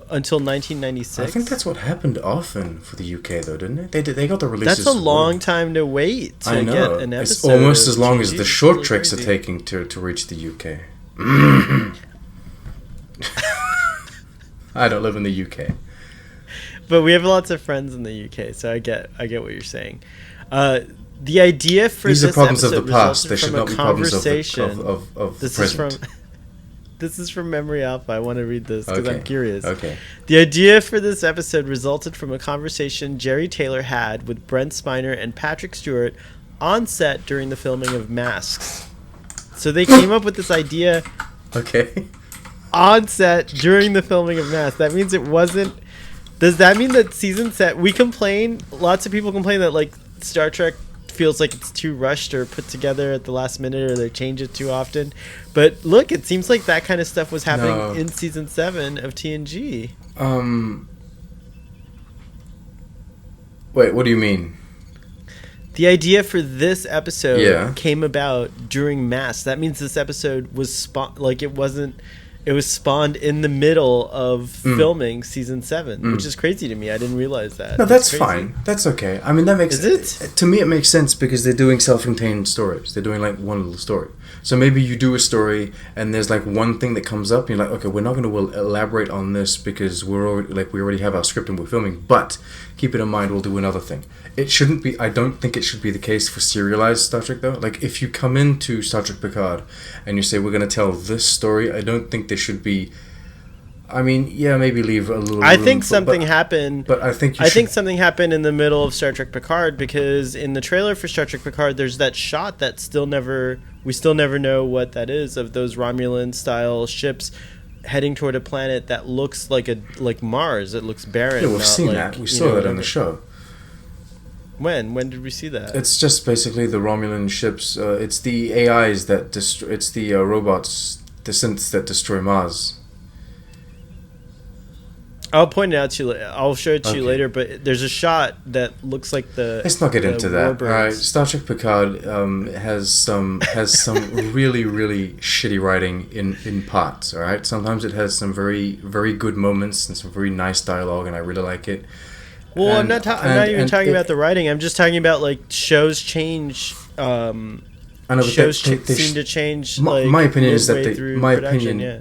until 1996, I think that's what happened often for the UK, though, didn't it? They got the releases. That's a long time to wait to get an episode. It's almost as long as the short treks are taking to reach the UK. I don't live in the UK, but we have lots of friends in the UK, so I get what you're saying. The idea for these this are problems of episode the past. They should not be problems of this present. This is from Memory Alpha. I want to read this because I'm curious. Okay. The idea for this episode resulted from a conversation Jerry Taylor had with Brent Spiner and Patrick Stewart on set during the filming of Masks. So they came up with this idea on set during the filming of Masks. That means it wasn't... Does that mean that season set... We complain... Lots of people complain that like Star Trek feels like it's too rushed or put together at the last minute, or they change it too often. But look, it seems like that kind of stuff was happening in season 7 of TNG. Wait, what do you mean? The idea for this episode came about during Mass. That means this episode was it was spawned in the middle of filming season 7, which is crazy to me. I didn't realize that. No, that's fine. That's okay. I mean, that makes to me it makes sense because they're doing self-contained stories. They're doing like one little story. So maybe you do a story and there's like one thing that comes up. And you're like, okay, we're not going to elaborate on this because we already have our script and we're filming. But keep it in mind, we'll do another thing. It shouldn't be. I don't think it should be the case for serialized Star Trek though. Like if you come into Star Trek Picard and you say we're going to tell this story, I don't think there should be. I mean, yeah, maybe leave a little. I think something happened. But I think think something happened in the middle of Star Trek Picard because in the trailer for Star Trek Picard, there's that shot that we still never know what that is of those Romulan style ships heading toward a planet that looks like Mars. It looks barren. Yeah, we've seen that. We saw that on the show. When did we see that? It's just basically the Romulan ships. It's the AIs that destroy. It's the robots, the synths that destroy Mars. I'll point it out to you. I'll show it to you later. But there's a shot that looks like the. Let's not get into that. All right, Star Trek Picard has some really really shitty writing in parts. All right, sometimes it has some very very good moments and some very nice dialogue, and I really like it. Well, I'm not even talking about the writing. I'm just talking about like shows change. I know, shows seem to change. My opinion is that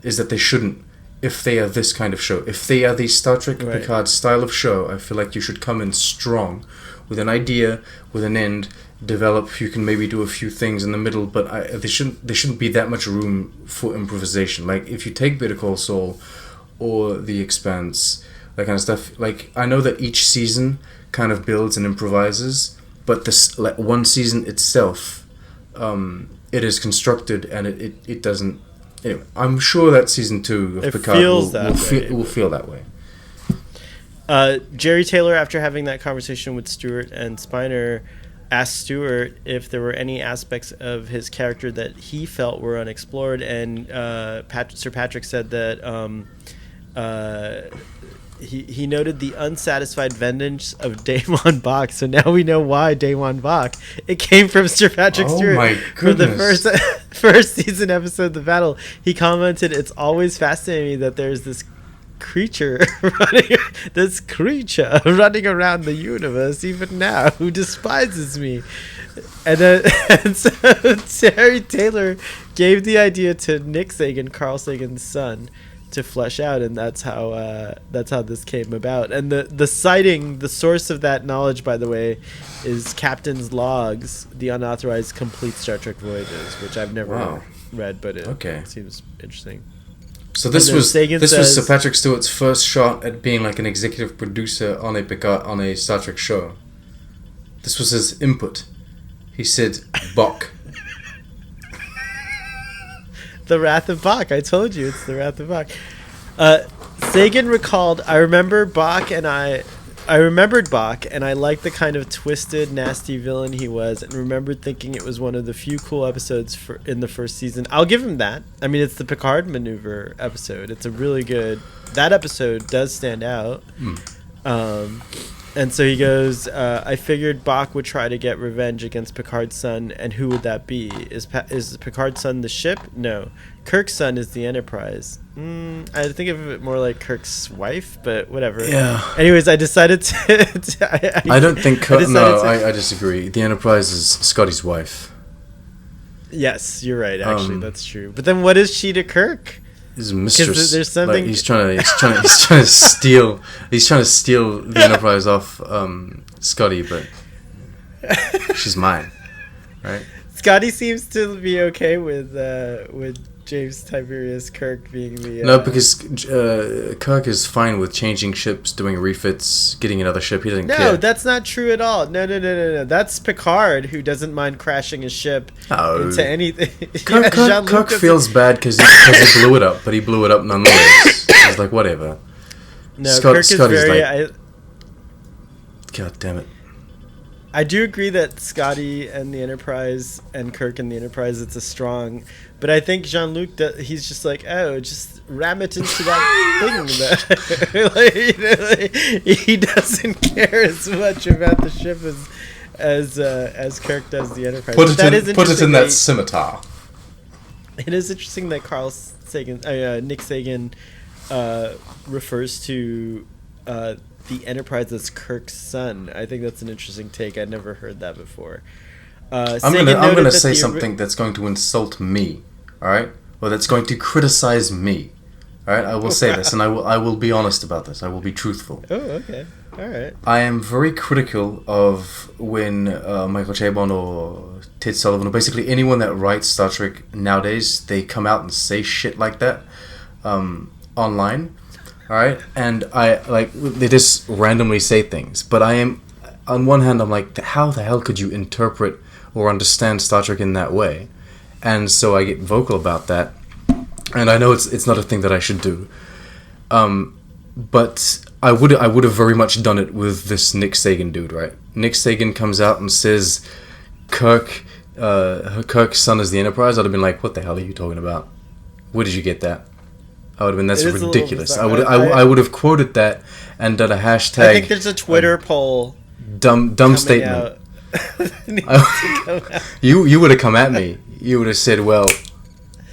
is that they shouldn't. If they are this kind of show, if they are the Star Trek Picard style of show, I feel like you should come in strong, with an idea, with an end, develop. You can maybe do a few things in the middle, but there shouldn't be that much room for improvisation. Like if you take Better Call Saul, or The Expanse, that kind of stuff. Like I know that each season kind of builds and improvises, but this like one season itself, it is constructed and it doesn't. Anyway, I'm sure that season 2 of Picard will feel that way. Jerry Taylor, after having that conversation with Stewart and Spiner, asked Stewart if there were any aspects of his character that he felt were unexplored, and Sir Patrick said that he noted the unsatisfied vengeance of Damon Bach. So now we know why Damon Bach. It came from Sir Patrick Stewart. My for the first season episode, The Battle. He commented, "It's always fascinating me that there's this creature running around the universe even now who despises me." And so Terry Taylor gave the idea to Nick Sagan, Carl Sagan's son, to flesh out, and that's how this came about. And the citing, the source of that knowledge, by the way, is Captain's Logs, the unauthorized complete Star Trek voyages, which I've never read, but it seems interesting. So this was Sir Patrick Stewart's first shot at being like an executive producer on a Star Trek show. This was his input. He said, "Bach." The Wrath of Bach. I told you, it's the Wrath of Bach. Sagan recalled, I remembered Bach, and I liked the kind of twisted, nasty villain he was, and remembered thinking it was one of the few cool episodes in the first season. I'll give him that. I mean, it's the Picard maneuver episode. It's a really good... That episode does stand out. And so he goes, I figured Bach would try to get revenge against Picard's son, and who would that be? Is Picard's son the ship? No. Kirk's son is the Enterprise. I think of it more like Kirk's wife, but whatever. Yeah. Anyways, I decided to... I don't think Kirk... I disagree. The Enterprise is Scotty's wife. Yes, you're right, actually. That's true. But then what is she to Kirk? His mistress. There's something. Like he's trying to steal the Enterprise off Scotty, but she's mine, right? Scotty seems to be okay with James Tiberius Kirk being the... No, because Kirk is fine with changing ships, doing refits, getting another ship. He doesn't care. No, that's not true at all. No. That's Picard, who doesn't mind crashing his ship into anything. Kirk feels bad because he blew it up, but he blew it up nonetheless. He's like, whatever. No, Kirk is very... Like, God damn it. I do agree that Scotty and the Enterprise and Kirk and the Enterprise, it's a strong... But I think Jean-Luc, he's just like, just ram it into that thing. He doesn't care as much about the ship as Kirk does the Enterprise. Put it in that scimitar. It is interesting that Nick Sagan refers to the Enterprise as Kirk's son. I think that's an interesting take. I'd never heard that before. I'm gonna say something that's going to insult me. All right, or that's going to criticize me. All right, I will say this, and I will be honest about this. I will be truthful. Oh, okay. All right. I am very critical of when Michael Chabon or Ted Sullivan or basically anyone that writes Star Trek nowadays, they come out and say shit like that online. All right, and they just randomly say things. But I am, on one hand, I'm like, how the hell could you interpret or understand Star Trek in that way? And so I get vocal about that. And I know it's not a thing that I should do, but I would have very much done it with this Nick Sagan dude, right? Nick Sagan comes out and says Kirk's son is the Enterprise. I'd have been like, what the hell are you talking about? Where did you get that? I would have been, that's ridiculous. I would have quoted that and done a hashtag. I think there's a Twitter poll. Dumb statement. You would have come at me. You would have said, well,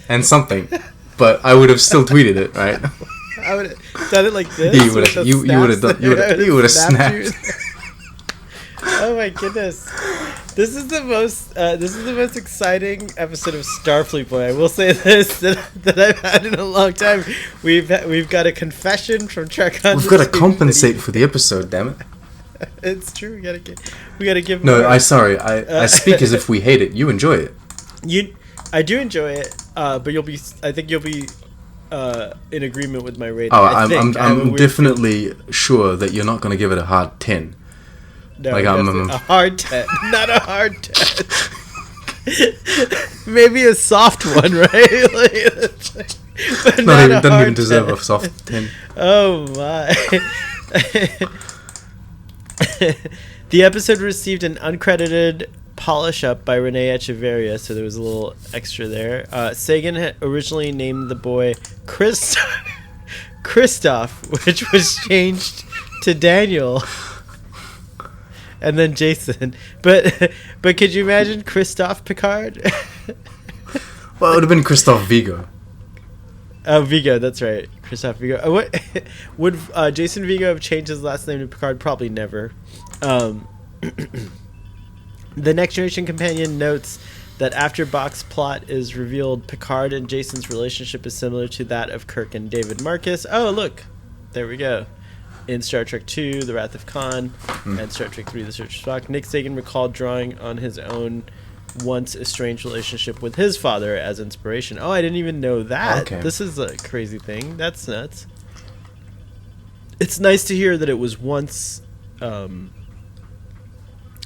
and something. But I would have still tweeted it, right? I would have done it like this. You would have snapped. Oh my goodness! This is the most exciting episode of Starfleet Boy. I will say this that I've had in a long time. We've got a confession from Trek Hunt. We've got to compensate for the episode, damn it. It's true. We gotta give. No, I speak as if we hate it. You enjoy it. I do enjoy it, but I think you'll be in agreement with my rating. Oh, I'm definitely sure that you're not going to give it a hard 10. No, a hard 10, not a hard 10. Maybe a soft one, right? But doesn't even deserve a soft 10. Oh my. The episode received an uncredited polish up by Renee Echeverria, so there was a little extra there. Sagan had originally named the boy Christoph, which was changed to Daniel, and then Jason. But could you imagine Christoph Picard? Well, it would have been Christoph Vigo. Oh, Vigo, that's right, Christoph Vigo. What would Jason Vigo have changed his last name to Picard? Probably never. The Next Generation companion notes that after Bach's plot is revealed, Picard and Jason's relationship is similar to that of Kirk and David Marcus. Oh, look. There we go. In Star Trek II, The Wrath of Khan, and Star Trek III, The Search for Spock, Nick Sagan recalled drawing on his own once estranged relationship with his father as inspiration. Oh, I didn't even know that. Okay. This is a crazy thing. That's nuts. It's nice to hear that it was once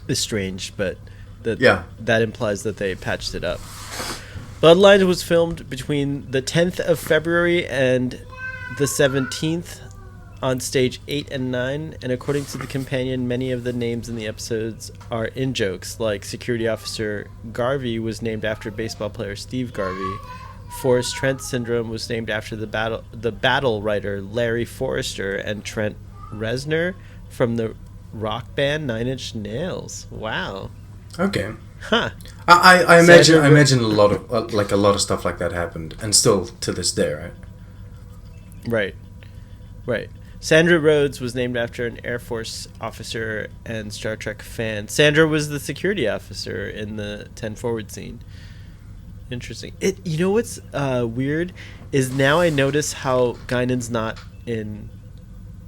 estranged, but that implies that they patched it up. Bloodlines was filmed between the 10th of February and the 17th on stage 8 and 9, and according to the companion, many of the names in the episodes are in-jokes, like Security Officer Garvey was named after baseball player Steve Garvey. Forrest Trent syndrome was named after the battle writer Larry Forrester, and Trent Reznor from the rock band Nine Inch Nails. Wow. Okay. Huh. I imagine a lot of stuff like that happened, and still to this day, right? Right. Sandra Rhodes was named after an Air Force officer and Star Trek fan. Sandra was the security officer in the 10 Forward scene. Interesting. You know what's weird is now I notice how Guinan's not in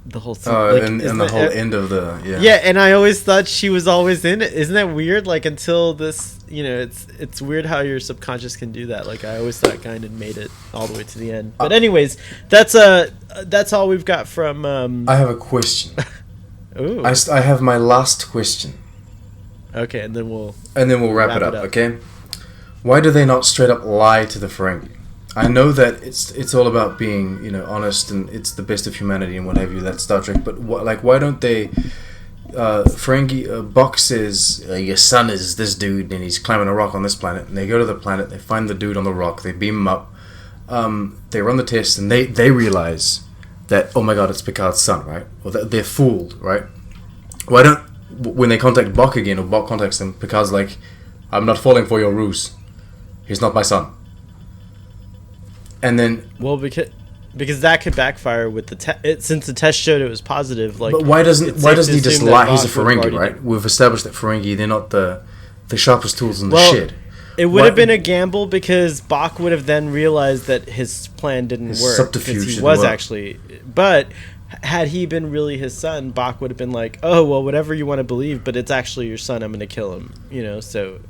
the whole scene. And the whole end of the yeah, and I always thought she was always in it. Isn't that weird? Like, until this, it's weird how your subconscious can do that. Like, I always thought Guinan made it all the way to the end. But anyways, that's all we've got from. I have a question. Ooh. I have my last question. Okay, and then we'll wrap it up. Okay. Why do they not straight up lie to the Ferengi? I know that it's all about being, honest, and it's the best of humanity and what have you. That's Star Trek. But why don't they? Ferengi Bok says your son is this dude, and he's climbing a rock on this planet. And they go to the planet. They find the dude on the rock. They beam him up. They run the test, and they realize that, oh my god, it's Picard's son, right? Or that they're fooled, right? Why when they contact Bok again, or Bok contacts them, Picard's like, I'm not falling for your ruse. He's not my son. And then... Well, because that could backfire with the since the test showed it was positive. Like, but why doesn't he just lie? He's a Ferengi, right? We've established that Ferengi, they're not the sharpest tools in the shed. It would have been a gamble because Bok would have then realized that his plan didn't work. Subterfuge he was actually... But had he been really his son, Bok would have been like, oh, well, whatever you want to believe, but it's actually your son, I'm going to kill him. So...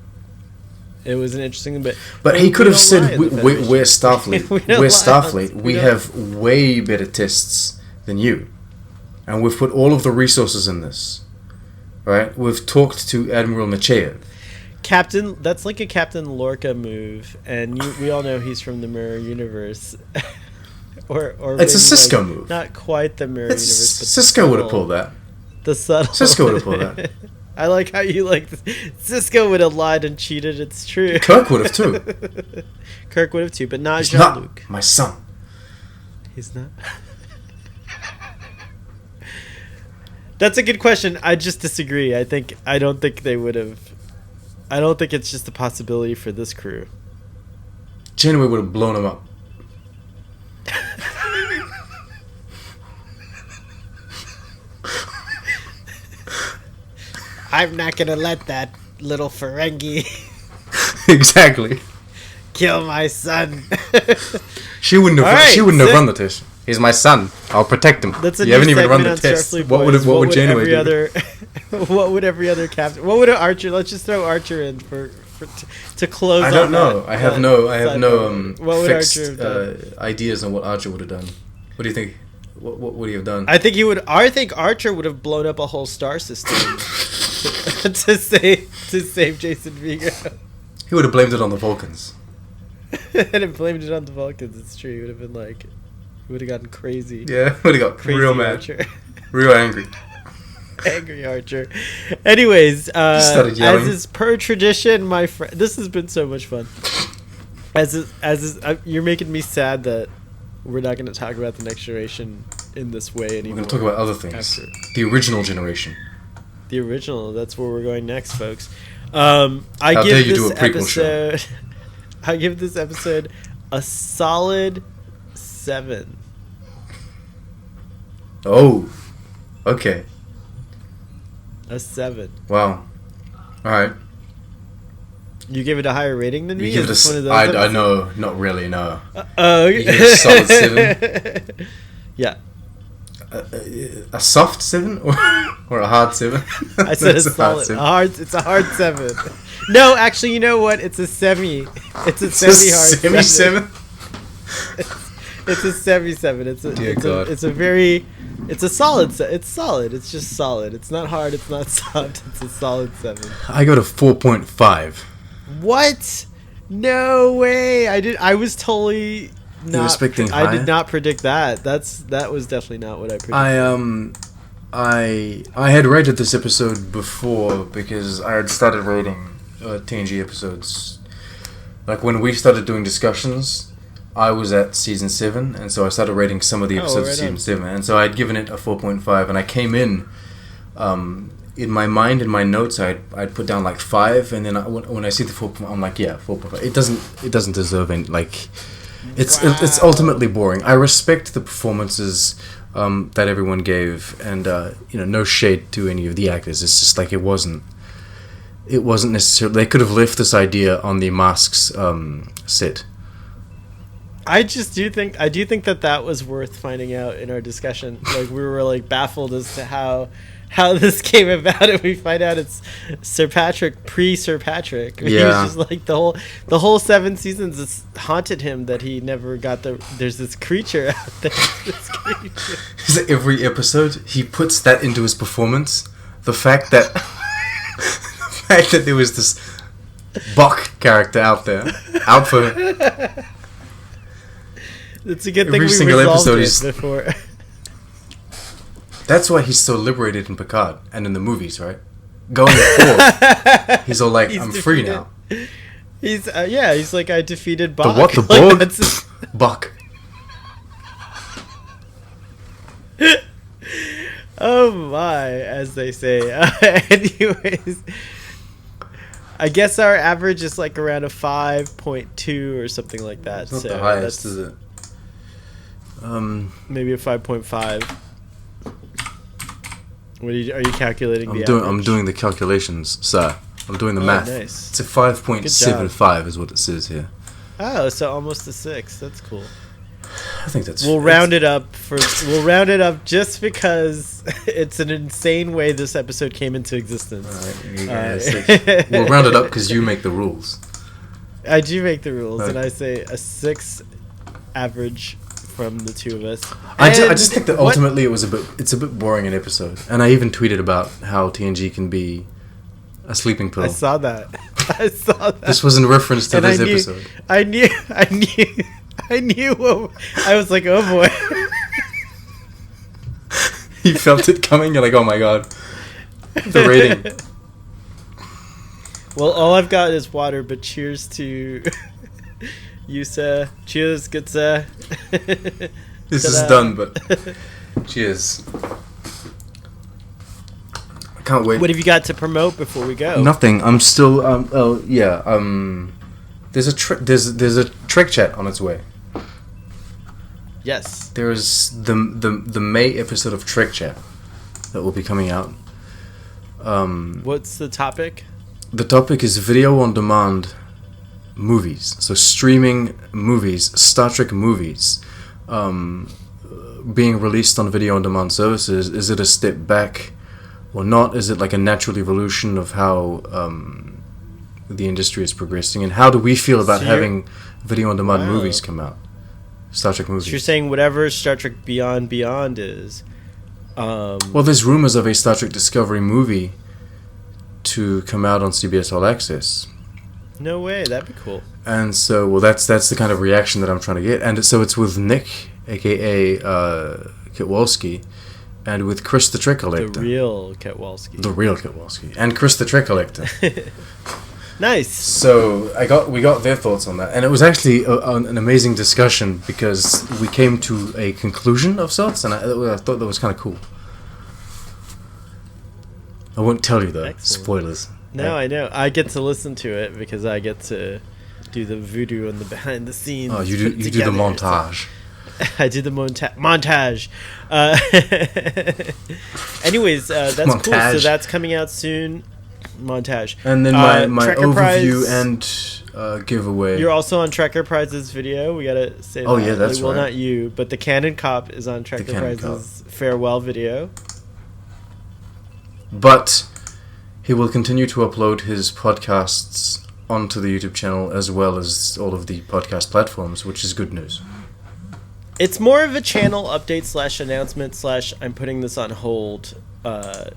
It was an interesting bit. But he could have said, we're Starfleet. We're Starfleet. We have way better tests than you. And we've put all of the resources in this. Right? We've talked to Admiral Nechayev. That's like a Captain Lorca move. And we all know he's from the Mirror Universe. or it's a Cisco move. Not quite the Mirror Universe. But Cisco would have pulled that. The subtle. Cisco would have pulled that. I like how you Cisco would have lied and cheated. It's true. Kirk would have too. Kirk would have too, but not He's Jean-Luc. Not my son. He's not. That's a good question. I just disagree. I don't think they would have. I don't think it's just a possibility for this crew. Janeway would have blown him up. I'm not gonna let that little Ferengi exactly kill my son. She wouldn't have run the test. He's my son. I'll protect him. You haven't even run the test. What would Janeway do? What would every other captain? What would Archer? Let's just throw Archer in to close. I don't know. I have no fixed ideas on what Archer would have done. What do you think? What would he have done? I think Archer would have blown up a whole star system to save Jason Vigo. He would have blamed it on the Vulcans. And blamed it on the Vulcans. It's true. He would have been like, he would have gotten crazy. Yeah, would have got crazy real mad, Archer. Real angry. Angry Archer. Anyways, started yelling. as is per tradition, my friend, this has been so much fun. You're making me sad that we're not going to talk about the next generation in this way anymore. We're going to talk about other things. The original generation. The original. That's where we're going next, folks. How dare you do a prequel show? I give this episode a solid 7. Oh, okay. A 7. Wow. All right. You give it a higher rating than me? You give it I know, not really, no. Okay. You give it a solid 7? Yeah. A soft 7 or a hard 7? I said a solid. It's a hard 7. No, actually, you know what? It's a semi. It's a semi-hard 7. It's a semi-7. It's a solid. It's solid. It's just solid. It's not hard. It's not soft. It's a solid 7. I go to 4.5. What? No way! I was totally not. You were expecting higher? I did not predict that. That was definitely not what I predicted. I had rated this episode before because I had started rating TNG episodes. Like when we started doing discussions, I was at season 7, and so I started rating some of the episodes of season 7, and so I'd given it a 4.5, and I came in my mind, in my notes, I'd put down like 5, and then when I see the 4.5, I'm like, yeah, 4.5. It doesn't deserve any, like, it's ultimately boring. I respect the performances that everyone gave, and no shade to any of the actors. It's just like it wasn't necessarily. They could have left this idea on the Masks set. I do think that was worth finding out in our discussion. Like we were like baffled as to how this came about, and we find out it's Sir Patrick pre-Sir Patrick. Yeah. He was just like the whole 7 seasons. It's haunted him that he never got there's this creature out there. This creature. Every episode he puts that into his performance. The fact that there was this Bok character out there, out for. It's a good thing every single episode is before. That's why he's so liberated in Picard and in the movies, right? Going forward, he's all like, I'm free now. He's he's like, I defeated Bok. The what? The Borg? Bok. Oh my, as they say. Anyways, I guess our average is like around a 5.2 or something like that. It's not so the highest, is it? Maybe a 5.5. Are you calculating the I'm average? doing the calculations, sir. I'm doing the math. Nice. It's a 5.75 is what it says here. Oh, so almost a 6. That's cool. I think that's. We'll round it up just because it's an insane way this episode came into existence. We'll round it up because you make the rules. I do make the rules, and I say a 6 average from the two of us. I just think that ultimately it's a bit boring an episode, and I even tweeted about how TNG can be a sleeping pill. I saw that. This was in reference to this episode. I knew. I was like, oh boy. You felt it coming. You're like, oh my god. The rating. Well, all I've got is water, but cheers to you, sir. Cheers, good sir. This is done, but cheers. I can't wait. What have you got to promote before we go? Nothing. I'm still. There's a Trek chat on its way. Yes. There is the May episode of Trek chat that will be coming out. What's the topic? The topic is video on demand movies. So streaming movies, Star Trek movies, being released on video on demand services. Is it a step back or not? Is it like a natural evolution of how the industry is progressing? And how do we feel about having video on demand movies come out? Star Trek movies. So you're saying whatever Star Trek Beyond is. Well, there's rumors of a Star Trek Discovery movie to come out on CBS All Access. No way, that'd be cool. And so, well, that's the kind of reaction that I'm trying to get. And so it's with Nick, aka Kitwalski, and with Chris the Trek Collector. The real Kitwalski. And Chris the Trek Collector. Nice. So we got their thoughts on that, and it was actually an amazing discussion because we came to a conclusion of sorts, and I thought that was kind of cool. I won't tell you though. Excellent. Spoilers. No, I know. I get to listen to it because I get to do the voodoo and the behind the scenes. Oh, you do the montage. So I do the montage. Anyways, that's montage. Cool. So that's coming out soon. Montage. And then my overview and giveaway. You're also on Trekker Prize's video. We gotta say that. Oh yeah, that's right. Well, not you, but the Canon Cop is on Trekker Prize's farewell video. But he will continue to upload his podcasts onto the YouTube channel as well as all of the podcast platforms, which is good news. It's more of a channel update / announcement / I'm putting this on hold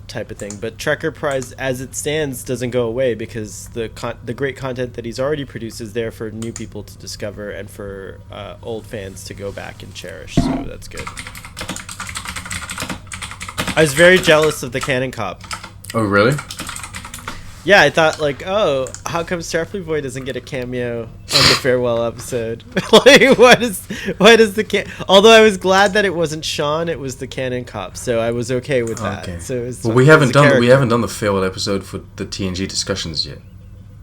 type of thing. But Trekker Prize, as it stands, doesn't go away because the great content that he's already produced is there for new people to discover and for old fans to go back and cherish. So that's good. I was very jealous of the Canon Cop. Oh, really? Yeah, I thought, like, oh, how come Starfleet Boy doesn't get a cameo on the farewell episode? Like, what is the Although I was glad that it wasn't Sean, it was the Canon Cop, so I was okay with that. Okay. So it was, well, we haven't done the farewell episode for the TNG discussions yet,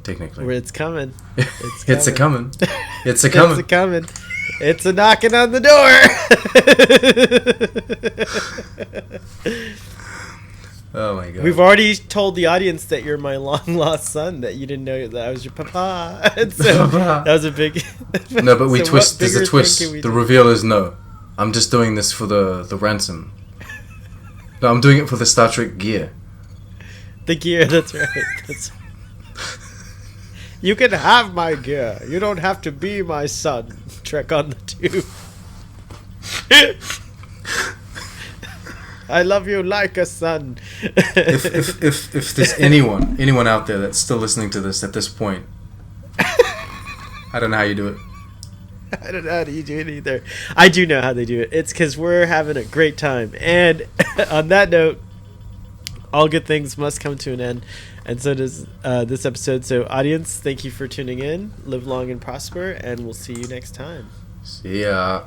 technically. Where it's coming. It's a coming. It's a coming. It's a knocking on the door. Oh my god. We've already told the audience that you're my long lost son, that you didn't know that I was your papa. And so that was a big No, but there's a twist. The reveal is no. I'm just doing this for the ransom. No, I'm doing it for the Star Trek gear. The gear, that's right. You can have my gear. You don't have to be my son. Trek on the Tube. I love you like a son. if there's anyone out there that's still listening to this at this point, I don't know how you do it. I don't know how you do it either. I do know how they do it. It's because we're having a great time. And on that note, all good things must come to an end. And so does this episode. So audience, thank you for tuning in. Live long and prosper. And we'll see you next time. See ya.